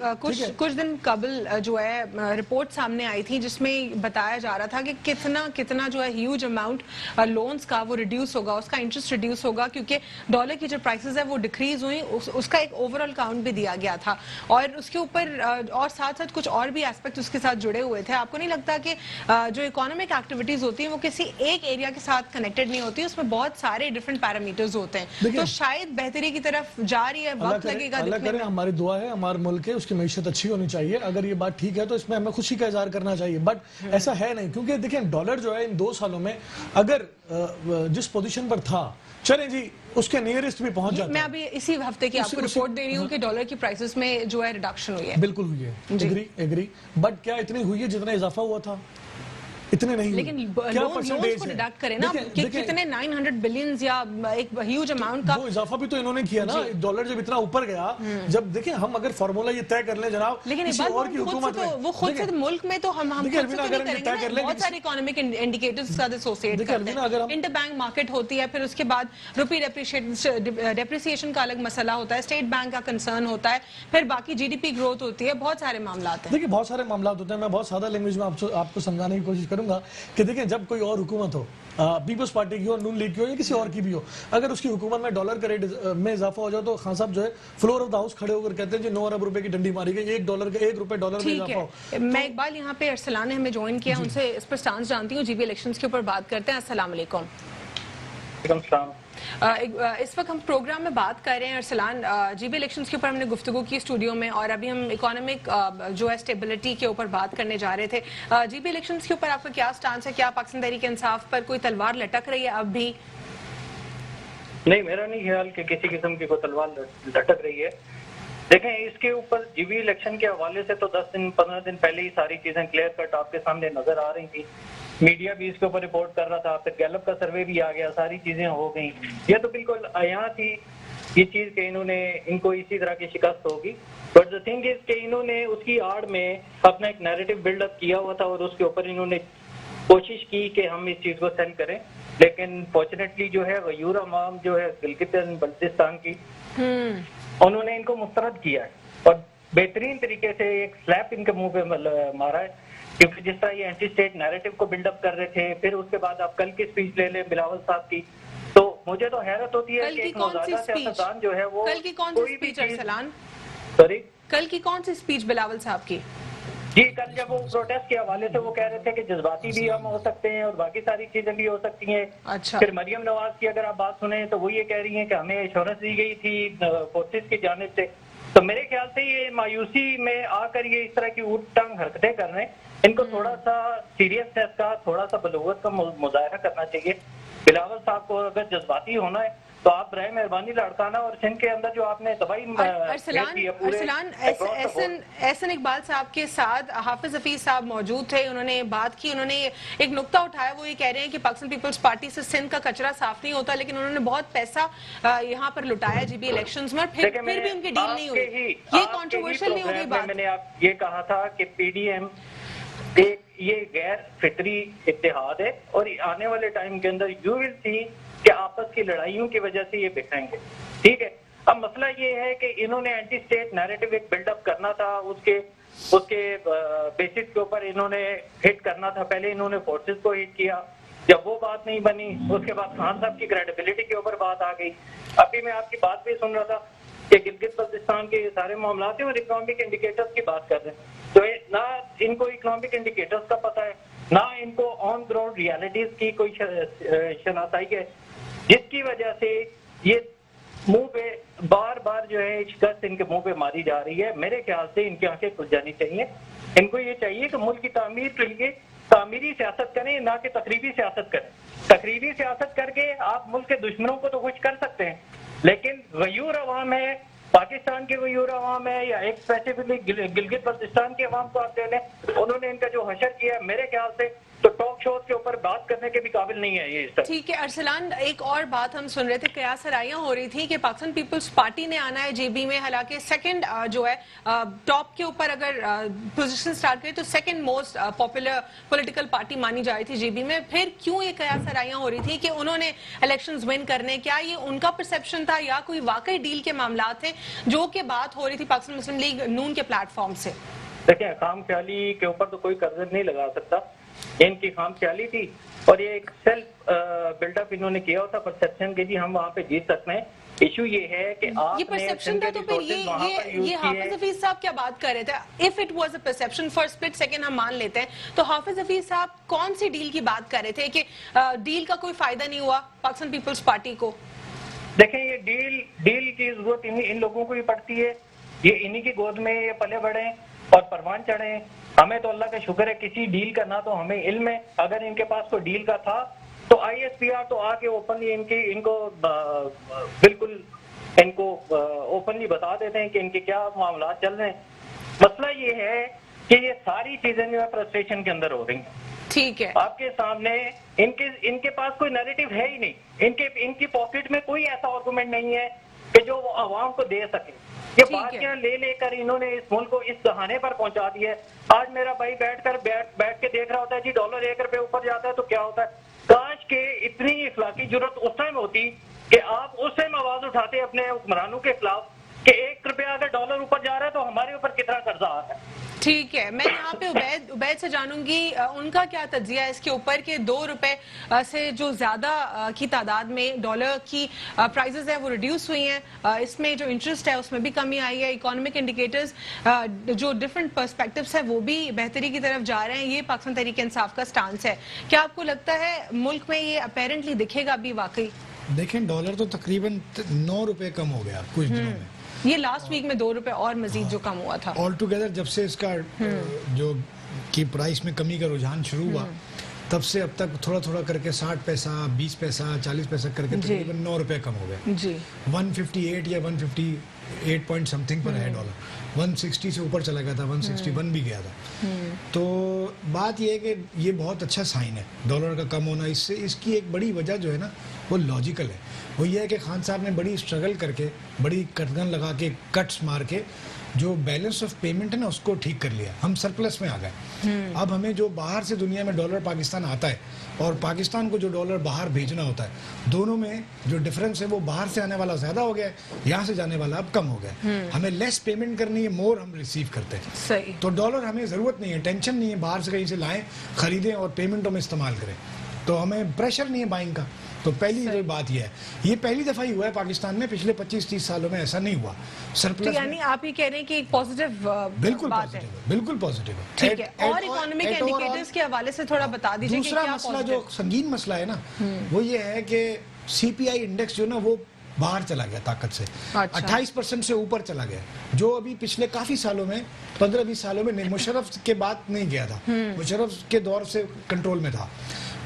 Speaker 2: کچھ دن قبل جو ہے رپورٹ سامنے آئی تھی جس میں بتایا جا رہا تھا کہ کتنا جو ہے ہیوج اماؤنٹ لونز کا وہ ریڈیوس ہوگا, اس کا انٹرسٹ ریڈیوس ہوگا, کیونکہ ڈالر کی جو پرائسز ہے وہ ڈیکریز ہوئی, اس کا ایک اوورآل کاؤنٹ بھی دیا گیا تھا. اور اس کے اوپر اور ساتھ کچھ اور بھی ایسپیکٹ اس کے ساتھ جڑے ہوئے تھے. آپ کو نہیں لگتا کہ جو اکانومک ایکٹیویٹیز ہوتی ہیں وہ کسی ایک ایریا کے ساتھ کنیکٹڈ نہیں ہوتی, اس میں بہت سارے ڈفرنٹ پیرامیٹرز ہوتے ہیں, تو شاید بہتری کی طرف جا رہی ہے, وقت لگے گا.
Speaker 1: اللہ کرے, ہماری دعا ہے ہمارے ملک کے اس کی معیشت اچھی ہونی چاہیے, اگر یہ بات ٹھیک ہے تو اس میں ہمیں خوشی کا اظہار کرنا چاہیے, بٹ ایسا ہے نہیں, کیونکہ دیکھیں ڈالر جو ہے ان 2 سالوں میں اگر جس پوزیشن پر تھا, چلیں جی اس کے نیئرسٹ بھی پہنچ جاتا ہے.
Speaker 2: میں ابھی اسی ہفتے کی آپ کو رپورٹ دے رہی ہوں کہ ڈالر کی پرائسز میں جو ہے ریڈکشن ہوئی ہے.
Speaker 1: بالکل ہوئی ہے, ایگری, بٹ کیا اتنی ہوئی ہے جتنا اضافہ ہوا تھا؟ اتنے نہیں,
Speaker 2: لیکن لونز کو ڈیڈکٹ کریں نا, کتنے 900 بلینز یا ایک ہیوج اماؤنٹ کا
Speaker 1: وہ اضافہ بھی تو انہوں نے کیا نا. ڈالر جب اتنا اوپر گیا, جب دیکھیں ہم اگر فارمولا یہ طے کر لیں جناب,
Speaker 2: لیکن
Speaker 1: کسی اور کی حکومت میں
Speaker 2: وہ خود سے ملک میں تو ہم خود سے نہیں کریں گے. بہت سارے اکنامک انڈیکیٹرز کے ساتھ ایسوسیٹ کرتے ہیں. انٹر بینک مارکیٹ ہوتی ہے, پھر اس کے بعد روپی ڈیپریسیشن کا الگ مسئلہ ہوتا ہے, اسٹیٹ بینک کا کنسرن ہوتا ہے, پھر باقی جی ڈی پی گروتھ ہوتی ہے, بہت سارے معاملات ہیں.
Speaker 1: دیکھیں بہت سارے معاملات ہوتے ہیں. میں بہت سادہ لینگویج میں آپ کو سمجھانے کی کوشش کروں گا کہ دیکھیں جب کوئی اور حکومت ہو, پیپلز پارٹی کی ہو, نون لیگ کی ہو, یا کسی اور کی بھی ہو, اگر اس کی حکومت میں ڈالر کا ریٹ میں اضافہ ہو جائے تو خان صاحب جو ہے فلور آف دا ہاؤس کھڑے ہو کر کہتے ہیں جی 9 ارب روپے کی ڈنڈی ماری گئی, $1 روپے ڈالر میں اضافہ ہو.
Speaker 2: میں اقبال یہاں پہ ارسلان نے ہمیں جوائن کیا, ان سے اس پر سٹانس جانتی ہوں. جی بی الیکشنز کے اوپر بات کرتے ہیں. السلام علیکم. اس وقت ہم پروگرام میں بات کر رہے ہیں ارسلان, جی بی الیکشنز کے اوپر ہم نے گفتگو کی اسٹوڈیو میں, اور ابھی ہم اکانومک جو ہے اسٹیبلٹی کے اوپر بات کرنے جا رہے تھے. جی بی الیکشنز کے اوپر آپ کا کیا سٹانس ہے؟ کیا پاکستان تحریک انصاف پر کوئی تلوار لٹک رہی ہے اب بھی؟
Speaker 4: نہیں, میرا نہیں خیال کہ کسی قسم کی کوئی تلوار لٹک رہی ہے. دیکھیں اس کے اوپر جی بی الیکشن کے حوالے سے تو 10 دن 15 دن پہلے ہی ساری چیزیں کلیئر کٹ آپ کے سامنے نظر آ رہی تھی. میڈیا بھی اس کے اوپر رپورٹ کر رہا تھا, پھر گیلپ کا سروے بھی آ گیا, ساری چیزیں ہو گئیں. یہ تو بالکل عیاں تھی یہ چیز کہ ان کو اسی طرح کی شکست ہوگی. بٹ دا تھنگ از کہ انہوں نے اس کی آڑ میں اپنا ایک نیریٹو بلڈ اپ کیا ہوا تھا, اور اس کے اوپر انہوں نے کوشش کی کہ ہم اس چیز کو سیل کریں. لیکن فارچونیٹلی جو ہے غیور عوام جو ہے گلگت بلتستان کی, انہوں نے ان کو مسترد کیا ہے, اور بہترین طریقے سے ایک سلیپ ان کے منہ پہ مارا ہے. کیونکہ جس طرح یہ اینٹی اسٹیٹ نیریٹو کو بلڈ اپ کر رہے تھے, پھر اس کے بعد آپ کل کی اسپیچ لے لیں بلاول صاحب کی, تو مجھے تو حیرت ہوتی ہے کہ ایک نوزائیدہ سیاستدان جو ہے وہ
Speaker 2: کل کی کون سی اسپیچ ارسلان؟
Speaker 4: سوری,
Speaker 2: کل کی کون سی اسپیچ بلاول صاحب کی؟
Speaker 4: جی کل جب وہ پروٹیسٹ کے حوالے سے وہ کہہ رہے تھے کہ جذباتی بھی ہم ہو سکتے ہیں اور باقی ساری چیزیں بھی ہو سکتی ہیں. پھر مریم نواز کی اگر آپ بات سنیں تو وہ یہ کہہ رہی ہیں کہ ہمیں ایشورنس دی گئی تھی فورسز کی جانب سے. تو میرے خیال سے یہ مایوسی میں آ کر یہ اس طرح کی اوٹ ٹانگ حرکتیں کر رہے ہیں. ان کو تھوڑا سا سیریسنس کا, تھوڑا سا بلوغت کا مظاہرہ کرنا چاہیے. بلاول صاحب کو اگر جذباتی ہونا ہے تو آپ برائے مہربانی لڑکانا, اور سندھ کے اندر جو آپ نے تباہی
Speaker 2: ارسلان احسن اقبال صاحب کے ساتھ حافظ حفیظ صاحب موجود تھے, انہوں نے بات کی, انہوں نے ایک نقطہ اٹھایا, وہ یہ کہہ رہے ہیں کہ پاکستان پیپلز پارٹی سے سندھ کا کچرا صاف نہیں ہوتا, لیکن انہوں نے بہت پیسہ یہاں پر لٹایا جی بی الیکشنز میں, پھر بھی ان کی ڈیل نہیں ہوئی. یہ کنٹروورشل نہیں ہوگی بات.
Speaker 4: میں نے آپ یہ کہا تھا کہ پی ڈی ایم ایک یہ غیر فطری اتحاد ہے, اور آنے والے ٹائم کے اندر یو ول سی کہ آپس کی لڑائیوں کی وجہ سے یہ بکھریں گے. ٹھیک ہے, اب مسئلہ یہ ہے کہ انہوں نے اینٹی اسٹیٹ نیریٹو ایک بلڈ اپ کرنا تھا, اس کے بیسس کے اوپر انہوں نے ہٹ کرنا تھا. پہلے انہوں نے فورسز کو ہٹ کیا, جب وہ بات نہیں بنی اس کے بعد خان صاحب کی کریڈیبلٹی کے اوپر بات آ گئی. ابھی میں آپ کی بات بھی سن رہا تھا کہ گلگت بلتستان کے سارے معاملات ہیں اور اکنامک انڈیکیٹرز کی بات کر رہے ہیں. تو نہ ان کو اکنامک انڈیکیٹرز کا پتہ ہے, نہ ان کو آن گراؤنڈ ریالٹیز کی کوئی شناسائی ہے, جس کی وجہ سے یہ منہ پہ بار بار جو ہے شکست ان کے منہ پہ ماری جا رہی ہے. میرے خیال سے ان کی آنکھیں کھل جانی چاہیے. ان کو یہ چاہیے کہ ملک کی تعمیر کے لیے تعمیری سیاست کریں, نہ کہ تقریبی سیاست کریں. تقریبی سیاست کر کے آپ ملک کے دشمنوں کو تو خوش کر سکتے ہیں, لیکن غیور عوام ہے, پاکستان کے غیور عوام ہے, یا ایک اسپیسیفکلی گلگت بلتستان کے عوام کو آپ دے لیں, انہوں نے ان کا جو حشر کیا ہے میرے خیال سے تو ٹاک شوز کے اوپر بات کرنے کے بھی قابل نہیں ہے یہ.
Speaker 2: ٹھیک ہے ارسلان, ایک اور بات ہم سن رہے تھے, قیاس رائیاں ہو رہی تھی کہ پاکستان پیپلز پارٹی نے آنا ہے جے بی میں, حالانکہ سیکنڈ جو ہے ٹاپ کے اوپر اگر پوزیشن سٹارٹ کرے تو second most popular political party مانی جا رہی تھی جے بی میں. پھر کیوں یہ قیاس رائیاں ہو رہی تھی کہ انہوں نے الیکشنز ون کرنے؟ کیا یہ ان کا پرسیپشن تھا یا کوئی واقعی ڈیل کے معاملات تھے جو کہ بات ہو رہی تھی پاکستان مسلم لیگ نون کے پلیٹ فارم سے؟
Speaker 4: دیکھیں, خام خیالی کے اوپر تو کوئی قرض نہیں لگا سکتا, ان کی خام خیالی تھی, اور یہ ایک سیلف بلڈ اپ انہوں نے کیا ہوتا پرسیپشن کے جی ہم وہاں پہ جیت سکتے ہیں. ایشو یہ ہے کہ آپ
Speaker 2: یہ پرسیپشن تھا, تو پھر یہ حافظ حفیظ صاحب کیا بات کر رہے تھے؟ If it was a perception for split second ہم مان لیتے ہیں, تو حافظ حفیظ صاحب کون سی ڈیل کی بات کر رہے تھے کہ ڈیل کا کوئی فائدہ نہیں ہوا پاکستان پیپلز پارٹی کو؟
Speaker 4: دیکھیں, یہ ڈیل کی ضرورت ان لوگوں کو ہی پڑتی ہے, یہ انہی کی گود میں یہ پلے بڑھے ہیں, اور پروان چڑھے ہیں. ہمیں تو اللہ کا شکر ہے کسی ڈیل کا نہ تو ہمیں علم ہے. اگر ان کے پاس کوئی ڈیل کا تھا تو آئی ایس پی آر تو آ کے اوپنلی ان کو بالکل ان کو اوپنلی بتا دیتے ہیں کہ ان کے کیا معاملات چل رہے ہیں. مسئلہ یہ ہے کہ یہ ساری چیزیں جو ہے فرسٹریشن کے اندر ہو رہی ہیں.
Speaker 2: ٹھیک ہے,
Speaker 4: آپ کے سامنے ان کے پاس کوئی نیریٹو ہے ہی نہیں. ان کی پاکٹ میں کوئی ایسا آرگومنٹ نہیں ہے کہ جو وہ عوام کو دے سکے. یہ باتیں لے کر انہوں نے اس ملک کو اس دہانے پر پہنچا دیا ہے. آج میرا بھائی بیٹھ کے دیکھ رہا ہوتا ہے جی ڈالر 1 روپے اوپر جاتا ہے تو کیا ہوتا ہے. کاش کہ اتنی اخلاقی جرت اس ٹائم ہوتی کہ آپ اس ٹائم آواز اٹھاتے اپنے حکمرانوں کے خلاف کہ 1 روپیہ اگر ڈالر اوپر جا رہا ہے تو ہمارے اوپر کتنا قرضہ آ رہا ہے.
Speaker 2: ٹھیک ہے, میں یہاں پہ عبید سے جانوں گی ان کا کیا تجزیہ ہے اس کے اوپر کہ 2 روپے سے جو زیادہ کی تعداد میں ڈالر کی پرائزز ہیں وہ ریڈیوس ہوئی ہیں, اس میں جو انٹرسٹ ہے اس میں بھی کمی آئی ہے, اکانومک انڈیکیٹرز جو ڈفرنٹ پرسپیکٹوز ہیں وہ بھی بہتری کی طرف جا رہے ہیں. یہ پاکستان تحریک انصاف کا سٹانس ہے. کیا آپ کو لگتا ہے ملک میں یہ اپیرنٹلی دکھے گا ابھی واقعی؟
Speaker 3: دیکھیں ڈالر تو تقریباً 9 روپے کم ہو گیا کچھ دنوں میں.
Speaker 2: یہ لاسٹ ویک میں 2 روپے اور مزید جو کم ہوا تھا.
Speaker 3: آل ٹوگیدر جب سے اس کا جو کی پرائس میں کمی کا رجحان شروع ہوا تب سے اب تک تھوڑا تھوڑا کر کے 60 پیسہ 20 پیسہ 40 پیسہ کر کے تقریباً 9 روپے کم ہو گئے.
Speaker 2: جی
Speaker 3: 158 یا 158 پوائنٹ سم تھنگ پر ہے ڈالر. 160 سے اوپر چلا گیا تھا, 161 بھی گیا تھا. تو بات یہ ہے کہ یہ بہت اچھا سائن ہے ڈالر کا کم ہونا. اس کی ایک بڑی وجہ جو ہے نا وہ لاجیکل ہے. وہ یہ ہے کہ خان صاحب نے بڑی اسٹرگل کر کے بڑی کٹگن لگا کے کٹس مار کے جو بیلنس آف پیمنٹ ہے نا اس کو ٹھیک کر لیا. ہم سرپلس میں آ گئے. اب ہمیں جو باہر سے دنیا میں ڈالر پاکستان آتا ہے اور پاکستان کو جو ڈالر باہر بھیجنا ہوتا ہے دونوں میں جو ڈفرنس ہے وہ باہر سے آنے والا زیادہ ہو گیا ہے, یہاں سے جانے والا اب کم ہو گیا. ہمیں لیس پیمنٹ کرنی ہے, مور ہم ریسیو کرتے ہیں.
Speaker 2: صحیح.
Speaker 3: تو ڈالر ہمیں ضرورت نہیں ہے, ٹینشن نہیں ہے باہر سے کہیں سے لائیں خریدیں اور پیمنٹوں میں استعمال کریں. تو ہمیں پریشر نہیں ہے بائنگ کا. تو پہلی جو بات یہ ہے, یہ پہلی دفعہ ہی ہوا ہے پاکستان میں, پچھلے 25-30 سالوں میں ایسا نہیں ہوا. سرپلس
Speaker 2: یعنی آپ یہ کہہ رہے ہیں کہ ایک پازیٹیو
Speaker 3: بالکل
Speaker 2: بات ہے.
Speaker 3: پازیٹیو ہے, بالکل پازیٹیو ہے.
Speaker 2: ٹھیک ہے, اور اکنامک انڈیکیٹرز کے حوالے سے تھوڑا بتا دیجیے کہ
Speaker 3: دوسرا
Speaker 2: کیا
Speaker 3: مسئلہ جو سنگین مسئلہ ہے نا وہ یہ ہے کہ سی پی آئی انڈیکس جو نا وہ باہر چلا گیا طاقت سے. 28% سے اوپر چلا گیا, جو ابھی پچھلے کافی سالوں میں 15-20 سالوں میں مشرف کے بعد نہیں گیا تھا. مشرف کے دور سے کنٹرول میں تھا.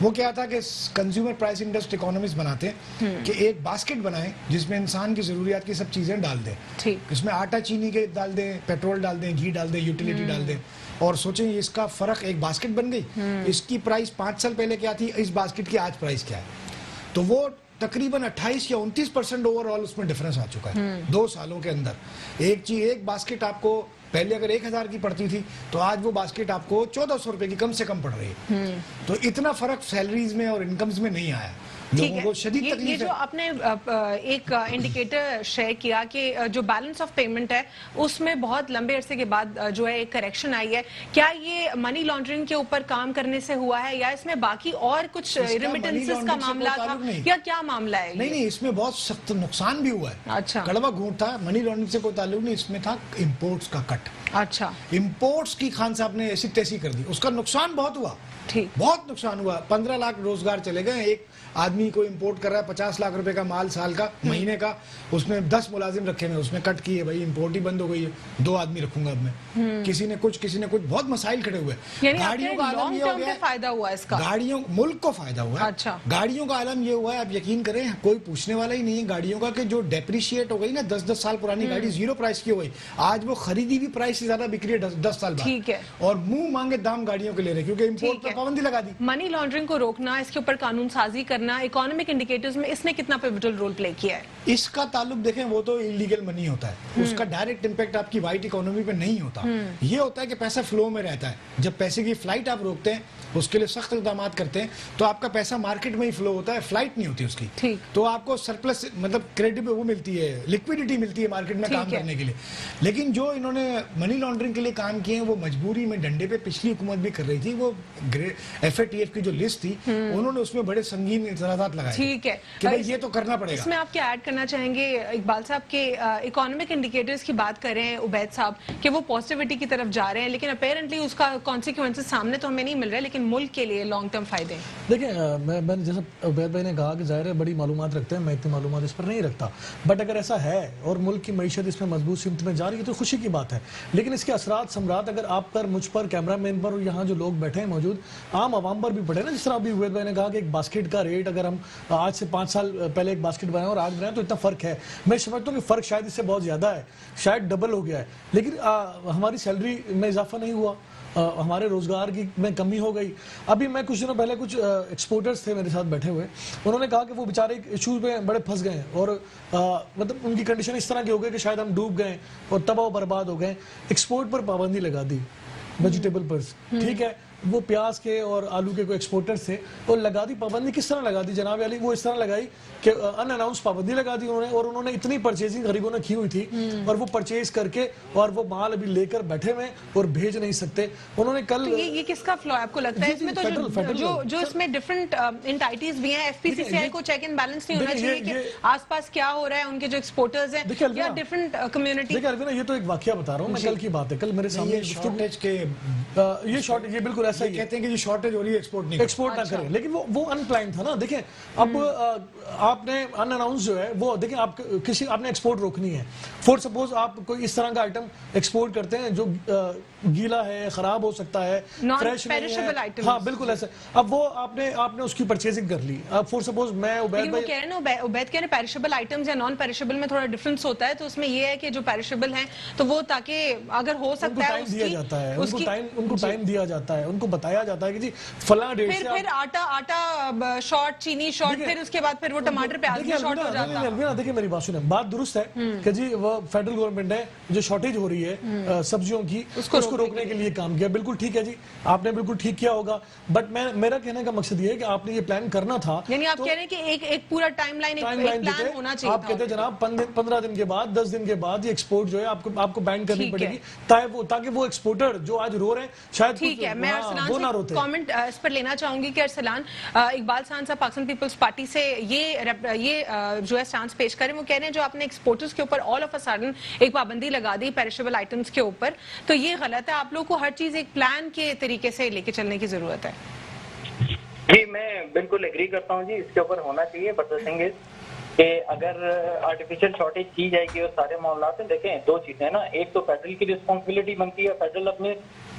Speaker 3: وہ کیا تھا کہ کنزیومر پرائس انڈیکس اکانومسٹ بناتے ہیں کہ ایک باسکٹ بنائیں جس میں انسان کی ضروریات کی سب چیزیں ڈال دیں. اس میں آٹا چینی کے ڈال دیں, پیٹرول ڈال دیں, گھی ڈال دیں, یوٹیلیٹی ڈال دیں, اور سوچیں اس کا فرق ایک باسکٹ بن گئی. اس کی پرائس 5 سال پہلے کیا تھی, اس باسکٹ کی آج پرائس کیا ہے. تو وہ تقریباً 28 یا 29% اوور آل اس میں ڈفرنس آ چکا ہے 2 سالوں کے اندر. ایک باسکٹ آپ کو پہلے اگر 1000 کی پڑتی تھی تو آج وہ باسکٹ آپ کو 1400 روپے کی کم سے کم پڑ رہی ہے. تو اتنا فرق سیلریز میں اور انکمز میں نہیں آیا. لوگوں کو شدید تکلیف ہے.
Speaker 2: یہ جو آپ نے ایک انڈیکیٹر شیئر کیا کہ جو بیلنس آف پیمنٹ ہے اس میں بہت لمبے عرصے کے بعد جو ہے ایک کریکشن آئی ہے, کیا یہ منی لانڈرنگ کے اوپر کام کرنے سے ہوا ہے یا اس میں باقی اور کچھ ریمیٹنسز کا معاملہ تھا یا کیا معاملہ ہے؟
Speaker 3: نہیں, اس میں بہت سخت نقصان بھی ہوا ہے.
Speaker 2: اچھا,
Speaker 3: کڑوا گھونٹ تھا. منی لانڈرنگ سے کوئی تعلق نہیں, اس میں تھا امپورٹس کا کٹ.
Speaker 2: اچھا,
Speaker 3: امپورٹس کی خان صاحب نے ایسی تیسی کر دی, اس کا نقصان بہت ہوا. بہت نقصان ہوا. 15 لاکھ روزگار چلے گئے. ایک آدمی کو امپورٹ کر رہا ہے 50 لاکھ روپے کا مال سال کا مہینے کا, اس میں 10 ملازم رکھے ہوئے, اس میں کٹ کی ہے بھائی امپورٹ ہی بند ہو گئی ہے, 2 آدمی رکھوں گا اب میں. کسی نے کچھ بہت مسائل کھڑے ہوئے. گاڑیوں کا عالم یہ ہو گیا,
Speaker 2: فائدہ ہوا اس کا,
Speaker 3: گاڑیوں ملک کو فائدہ ہوا.
Speaker 2: اچھا,
Speaker 3: گاڑیوں کا عالم یہ ہوا ہے, آپ یقین کریں کوئی پوچھنے والا ہی نہیں ہے گاڑیوں کا کہ جو ڈیپریشیٹ ہو گئی نا 10 سال پرانی گاڑی 0 پرائس کی ہو گئی, آج وہ خریدی ہوئی پرائس سے زیادہ بک رہی ہے 10 سال بعد.
Speaker 2: ٹھیک ہے,
Speaker 3: اور منہ مانگے دام گاڑیوں کے لے رہے کیونکہ امپورٹ پر پابندی لگا دی.
Speaker 2: منی لانڈرنگ کو روکنا, اس کے اوپر قانون سازی کرنا, اکانومک انڈیکیٹرز میں اس نے کتنا پیوٹل رول پلے کیا ہے؟
Speaker 3: اس کا تعلق دیکھیں وہ تو انلیگل منی ہوتا ہے, اس کا ڈائریکٹ امپیکٹ آپ کی وائٹ اکانومی پہ نہیں ہوتا. یہ ہوتا ہے کہ پیسہ فلو میں رہتا ہے. جب پیسے کی فلائٹ آپ روکتے ہیں, اس کے لیے سخت اقدامات کرتے ہیں, تو آپ کا پیسہ مارکیٹ میں ہی فلو ہوتا ہے, فلائٹ نہیں ہوتی اس کی. تو آپ کو سرپلس مطلب کریڈٹ وہ ملتی ہے, لکویڈٹی ملتی ہے مارکیٹ میں کام کرنے کے لیے. لیکن جو انہوں نے منی لانڈرنگ کے لیے کام کیے ہیں وہ مجبوری میں ڈنڈے پہ پچھلی حکومت بھی کر رہی تھی. وہ FATF کی جو لسٹ تھی انہوں نے اس میں بڑے سنگین اعتراضات لگائے.
Speaker 2: ٹھیک ہے,
Speaker 3: کہ یہ تو کرنا پڑے گا.
Speaker 2: اس میں آپ کیا ایڈ کرنا چاہیں گے اقبال صاحب کے اکانومک انڈیکیٹرز کی بات کر رہے ہیں عبید صاحب کہ وہ پازیٹیوٹی کی طرف جا رہے ہیں, لیکن اپیرنٹلی اس کا کانسیکوینسز سامنے تو ہمیں نہیں مل رہے, لیکن ملک کے لیے لانگ ٹرم فائدے.
Speaker 1: دیکھیں میں نے جیسا عبید بھائی نے کہا کہ ظاہر ہے بڑی معلومات رکھتے ہیں, میں اتنی معلومات اس پر نہیں رکھتا, بٹ اگر ایسا ہے اور ملک کی معیشت اس میں مضبوط سمت میں جا رہی ہے تو خوشی کی بات ہے. لیکن اس کے اثرات ثمرات اگر آپ پر، مجھ پر، کیمرہ مین پر اور یہاں جو لوگ بیٹھے ہیں موجود عام عوام پر بھی پڑے نا. جس طرح ابھی عبید بھائی نے کہا کہ ایک باسکٹ کا ریٹ اگر ہم آج سے 5 سال پہلے ایک باسکٹ بنائیں اور آج بنائیں تو اتنا فرق ہے. میں سمجھتا ہوں کہ فرق شاید اس سے بہت زیادہ ہے، شاید ڈبل ہو گیا ہے. لیکن ہماری سیلری میں اضافہ نہیں ہوا، ہمارے روزگار کی میں کمی ہو گئی. ابھی میں کچھ دنوں پہلے کچھ ایکسپورٹرز تھے میرے ساتھ بیٹھے ہوئے، انہوں نے کہا کہ وہ بیچارے ایشوز میں بڑے پھنس گئے ہیں اور مطلب ان کی کنڈیشن اس طرح کی ہو گئی کہ شاید ہم ڈوب گئے اور تباہ و برباد ہو گئے. ایکسپورٹ پر پابندی لگا دی ویجیٹیبل پر، ٹھیک ہے، وہ پیاز کے اور آلو کے کوئی ایکسپورٹرز تھے اور لگا دی پابندی. کس طرح لگا دی جناب علی؟ وہ اس طرح لگائی کہ ان اناؤنس پابندی لگا دی انہوں نے، اور انہوں نے اتنی پرچیزنگ غریبوں نے کی ہوئی تھی اور وہ پرچیز کر کے اور وہ مال ابھی لے کر بیٹھے ہوئے اور بھیج نہیں سکتے. انہوں نے کل
Speaker 2: یہ کس کا فلو ہے آپ کو لگتا ہے اس میں؟ تو جو اس میں ڈفرنٹ انٹائٹیز بھی ہیں، ایف پی سی سی آئی کو چیک اینڈ بیلنس نہیں ہونا چاہیے کہ آس پاس کیا ہو رہا ہے ان کے جو ایکسپورٹرز ہیں یا ڈفرنٹ کمیونٹی؟
Speaker 1: دیکھیں الوینا، یہ تو ایک واقعہ بتا رہا ہوں میں، کل کی بات ہے. کل میرے سامنے
Speaker 3: شارٹیج کے
Speaker 1: یہ شارٹیج، یہ بالکل ایسا ہی
Speaker 3: کہتے ہیں کہ شارٹیج ہو رہی ہے، ایکسپورٹ
Speaker 1: نہ کریں. لیکن وہ ان پلان تھا نا. دیکھیں اب آپ نے ان اناؤنس جو ہے وہ دیکھیں، آپ نے ایکسپورٹ روکنی ہے. فور سپوز آپ کوئی اس طرح کا آئٹم ایکسپورٹ کرتے ہیں جو گیلا ہے، خراب ہو سکتا ہے، فریش نہیں ہے، ہاں بالکل ایسا. اب وہ آپ نے اس کی پرچیزنگ کر لی. اب فور سپوز میں عبید
Speaker 2: بھائی کہہ رہے ہیں، عبید کہہ رہے ہیں پیرشبل آئٹمز یا نان پیرشبل میں تھوڑا ڈفرنس ہوتا ہے، تو اس میں یہ ہے کہ جو پیرشبل ہیں تو وہ تاکہ اگر ہو سکتا ہے
Speaker 1: ان کو ٹائم دیا جاتا ہے، ان کو بتایا جاتا ہے کہ جی فلاں ڈیٹ سے
Speaker 2: پھر آٹا شارٹ، چینی شارٹ، پھر اس کے بعد پھر وہ ٹماٹر پیاز بھی شارٹ ہو جاتا ہے.
Speaker 1: دیکھیں میری بات سنیں، بات درست ہے کہ جی وہ فیڈرل گورنمنٹ نے جو شارٹیج ہو رہی ہے سبزیوں کی اس کو روکنے کے لیے کام کیا. بالکل ٹھیک ہے جی، آپ نے بالکل ٹھیک کیا ہوگا. بٹ میرا کہنے کا مقصد یہ ہے کہ آپ نے یہ پلان کرنا تھا.
Speaker 2: یعنی آپ کہہ رہے ہیں کہ ایک پورا ٹائم لائن، ایک پلان ہونا چاہیے.
Speaker 1: آپ کہتے ہیں جناب 15 دن کے بعد، 10 دن کے بعد یہ ایکسپورٹ جو ہے آپ کو بین کرنی پڑے گی تاکہ وہ ایکسپورٹر جو آج رو رہے ہیں شاید
Speaker 2: ٹھیک ہے. میں ارسلان سے کامنٹ اس پر لینا چاہوں گی کہ ارسلان، اقبال خان صاحب پاکستان پیپلز پارٹی سے یہ جو ہے سٹانس پیش کریں. وہ کہہ رہے ہیں جو آپ نے ایکسپورٹرز کے اوپر آل آف اے سڈن ایک پابندی لگا دی پیرشبل آئٹمز کے اوپر، تو یہ غلط ہے. آپ لوگ کو ہر چیز ایک پلان کے طریقے سے لے کے چلنے کی ضرورت ہے.
Speaker 4: جی میں بالکل ایگری کرتا ہوں جی، اس کے اوپر ہونا چاہیے. بٹ دا تھنگ از کہ اگر آرٹیفیشل شارٹیج کی جائے گی اور سارے معاملات میں دیکھیں دو چیزیں نا، ایک تو فیڈرل کی رسپانسبلٹی بنتی ہے، فیڈرل اپنے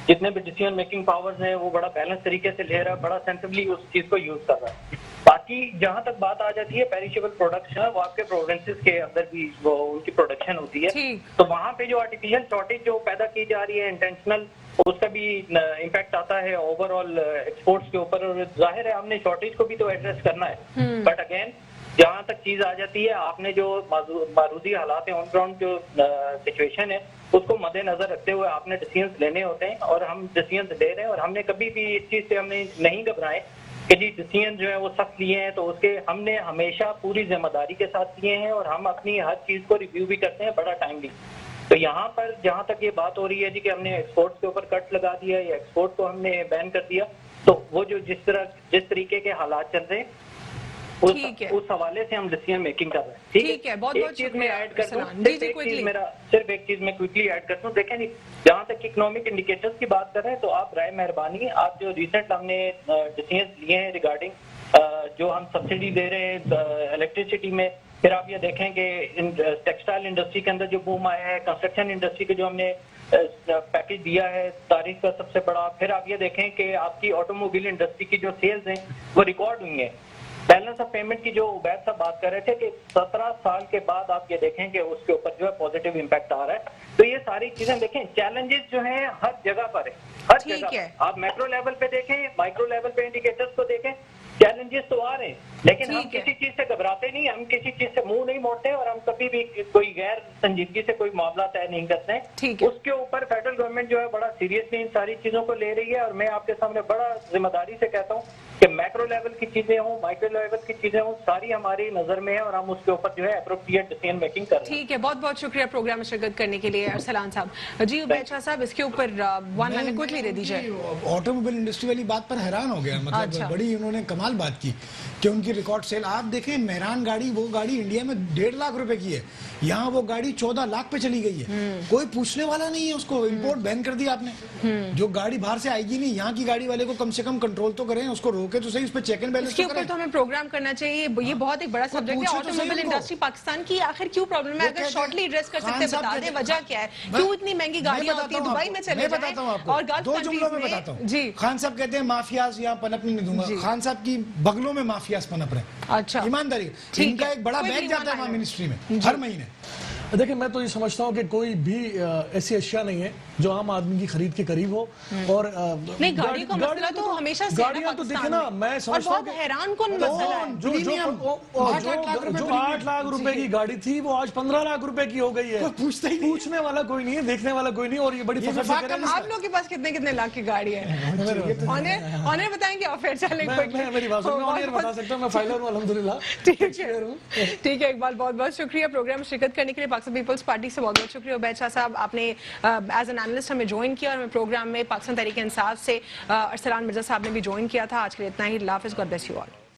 Speaker 4: جتنے بھی ڈیسیژن میکنگ پاورز ہیں وہ بڑا بیلنس طریقے سے لے رہا ہے، بڑا سینسبلی اس چیز کو یوز کر رہا ہے. باقی جہاں تک بات آ جاتی ہے پیریشیبل پروڈکٹس ہے، وہ آپ کے پروونسز کے اندر بھی وہ ان کی پروڈکشن ہوتی ہے، تو وہاں پہ جو آرٹیفیشل شارٹیج جو پیدا کی جا رہی ہے انٹینشنل، اس کا بھی امپیکٹ آتا ہے اوور آل ایکسپورٹس کے اوپر. اور ظاہر ہے ہم نے شارٹیج کو بھی تو ایڈریس کرنا ہے. بٹ اگین جہاں تک چیز آ جاتی ہے، آپ نے جو معروضی حالات ہیں، آن گراؤنڈ جو سچویشن ہے اس کو مد نظر رکھتے ہوئے آپ نے ڈیسیژنز لینے ہوتے ہیں، اور ہم ڈیسیژنز لے رہے ہیں. اور ہم نے کبھی بھی اس چیز سے ہم نے نہیں گھبرائے کہ جی ڈیسیژن جو ہے وہ سخت لیے ہیں، تو اس کے ہم نے ہمیشہ پوری ذمہ داری کے ساتھ لیے ہیں، اور ہم اپنی ہر چیز کو ریویو بھی کرتے ہیں بڑا ٹائملی. تو یہاں پر جہاں تک یہ بات ہو رہی ہے جی کہ ہم نے ایکسپورٹ کے اوپر کٹ لگا دیا یا ایکسپورٹ کو ہم نے بین کر دیا، تو وہ جو جس طریقے کے حالات چل رہے ہیں اس حوالے سے ہم ڈیسیژن میکنگ کر رہے ہیں. ٹھیک ہے. ایک چیز میں ایڈ کرتا ہوں، صرف ایک چیز میں کوئکلی ایڈ کرتا ہوں. دیکھیں جی جہاں تک اکنامک انڈیکیٹرز کی بات کر رہے ہیں، تو آپ برائے مہربانی آپ جو ریسنٹ ہم نے ڈیسیژن لیے ہیں ریگارڈنگ جو ہم سبسڈی دے رہے ہیں الیکٹریسٹی میں، پھر آپ یہ دیکھیں کہ ٹیکسٹائل انڈسٹری کے اندر جو بوم آیا ہے، کنسٹرکشن انڈسٹری کے جو ہم نے پیکج دیا ہے تاریخ کا سب سے بڑا، پھر آپ یہ دیکھیں کہ آپ کی آٹو موبائل انڈسٹری کی جو سیلز ہیں وہ ریکارڈ ہوئی ہیں. بیلنس آف پیمنٹ کی جو عبید صاحب بات کر رہے تھے کہ 17 سال کے بعد آپ یہ دیکھیں کہ اس کے اوپر جو ہے پازیٹیو امپیکٹ آ رہا ہے. تو یہ ساری چیزیں دیکھیں، چیلنجز جو ہیں ہر جگہ پر ہے، ہر جگہ. آپ میکرو لیول پہ دیکھیں، مائکرو لیول پہ انڈیکیٹرز کو دیکھیں، چیلنجز تو آ رہے ہیں، لیکن ہم کسی چیز سے گھبراتے نہیں، ہم کسی چیز سے منہ نہیں موڑتے، اور ہم کبھی بھی کوئی غیر سنجیدگی سے کوئی معاملہ طے نہیں کرتے ہیں. اس کے اوپر فیڈرل گورنمنٹ جو ہے بڑا سیریسلی ان ساری چیزوں کو لے رہی ہے. اور میں آپ کے سامنے بڑا ذمہ داری سے کہتا ہوں کہ میکرو لیول کی چیزیں ہوں، مائکرو لیول کی چیزیں ہوں، ساری ہماری نظر میں ہے، اور ہم اس کے اوپر جو ہے اپروپریٹ ڈیسیژن میکنگ کر رہے ہیں.
Speaker 2: ٹھیک ہے. بہت بہت شکریہ پروگرام میں شرکت کرنے کے لیے ارسلان صاحب. جی عبید شاہ صاحب اس کے اوپر 1 منٹ کوئکلی دے دیجیے.
Speaker 3: آٹو موبائل انڈسٹری والی بات پر حیران ہو گیا، مطلب بڑی انہوں نے کمال بات کی کہ ان کی ریکارڈ سیل. آپ دیکھیں مہران گاڑی، وہ گاڑی انڈیا میں 1.5 لاکھ روپے کی ہے، یہاں وہ گاڑی 14 لاکھ پہ چلی گئی ہے. کوئی پوچھنے والا نہیں ہے، اس کو امپورٹ بین کر دیا آپ نے. جو گاڑی باہر سے آئے گی نہیں، یہاں کی گاڑی والے کو کم سے کم کنٹرول تو کریں، اس کو روک روکے تو صحیح, اس پہ چیک اینڈ بیلنس
Speaker 2: اس کے اوپر تو ہمیں پروگرام کرنا چاہیے, یہ بہت ایک بڑا سبجیکٹ ہے.
Speaker 3: پوچھو تو صحیح
Speaker 2: آٹوموبائل
Speaker 3: ان کو.
Speaker 2: انڈسٹری پاکستان کی آخر کیوں پرابلم ہے؟
Speaker 3: وہ
Speaker 2: اگر
Speaker 3: کہتے
Speaker 2: شارٹلی ایڈریس کر سکتے
Speaker 3: خان
Speaker 2: بتا
Speaker 3: صاحب
Speaker 2: دیں وجہ کیا ہے, کیوں اتنی مہنگی گاڑیاں ہوتی ہیں؟ دبئی میں چلے جائیں اور گلف
Speaker 3: دو جملوں میں
Speaker 2: کنٹریز
Speaker 3: بتاتا ہوں.
Speaker 2: جی
Speaker 3: خان صاحب کہتے ہیں مافیاز یہاں پنپنے نہیں دوں گا. خان صاحب کی بغلوں میں مافیاز پنپ رہے ہیں.
Speaker 2: اچھا
Speaker 3: ایمانداری, ان کا ایک بڑا بیگ جاتا ہے وہاں منسٹری میں ہر مہینے.
Speaker 1: دیکھیں میں تو یہ سمجھتا ہوں کہ کوئی بھی ایسی اشیاء نہیں ہے جو عام آدمی کی خرید کے قریب ہو. اور
Speaker 2: نہیں, گاڑی کا مسئلہ تو ہمیشہ سے
Speaker 1: گاڑیاں تو دیکھیں نا, میں سمجھتا ہوں
Speaker 2: بہت حیران کن مسئلہ ہے.
Speaker 1: جو 8 لاکھ روپے کی گاڑی تھی وہ آج 15 لاکھ روپے کی ہو گئی ہے. پوچھنے والا کوئی نہیں ہے, دیکھنے والا کوئی نہیں. اور یہ بڑی فخر سے کہہ رہے ہیں.
Speaker 2: آپ لوگ کے پاس کتنے لاکھ کی گاڑی ہے؟ آنر بتائیں گے اور پھر چلیں.
Speaker 1: میری بات سنیں, میں آنر بتا سکتا ہوں, میں فائلر ہوں الحمدللہ.
Speaker 2: ٹھیک ہے اقبال, بہت بہت شکریہ پروگرام میں شرکت کرنے کے لیے. پاکستان پیپلز پارٹی سے بہت بہت شکریہ عبید شاہ صاحب, آپ نے ایز این اینالسٹ ہمیں جوائن کیا, اور ہمیں پروگرام میں پاکستان تحریک انصاف سے ارسلان مرزا صاحب نے بھی جوائن کیا تھا. آج کے لیے اتنا ہی. اللہ حافظ, گاڈ بلیس یو آل.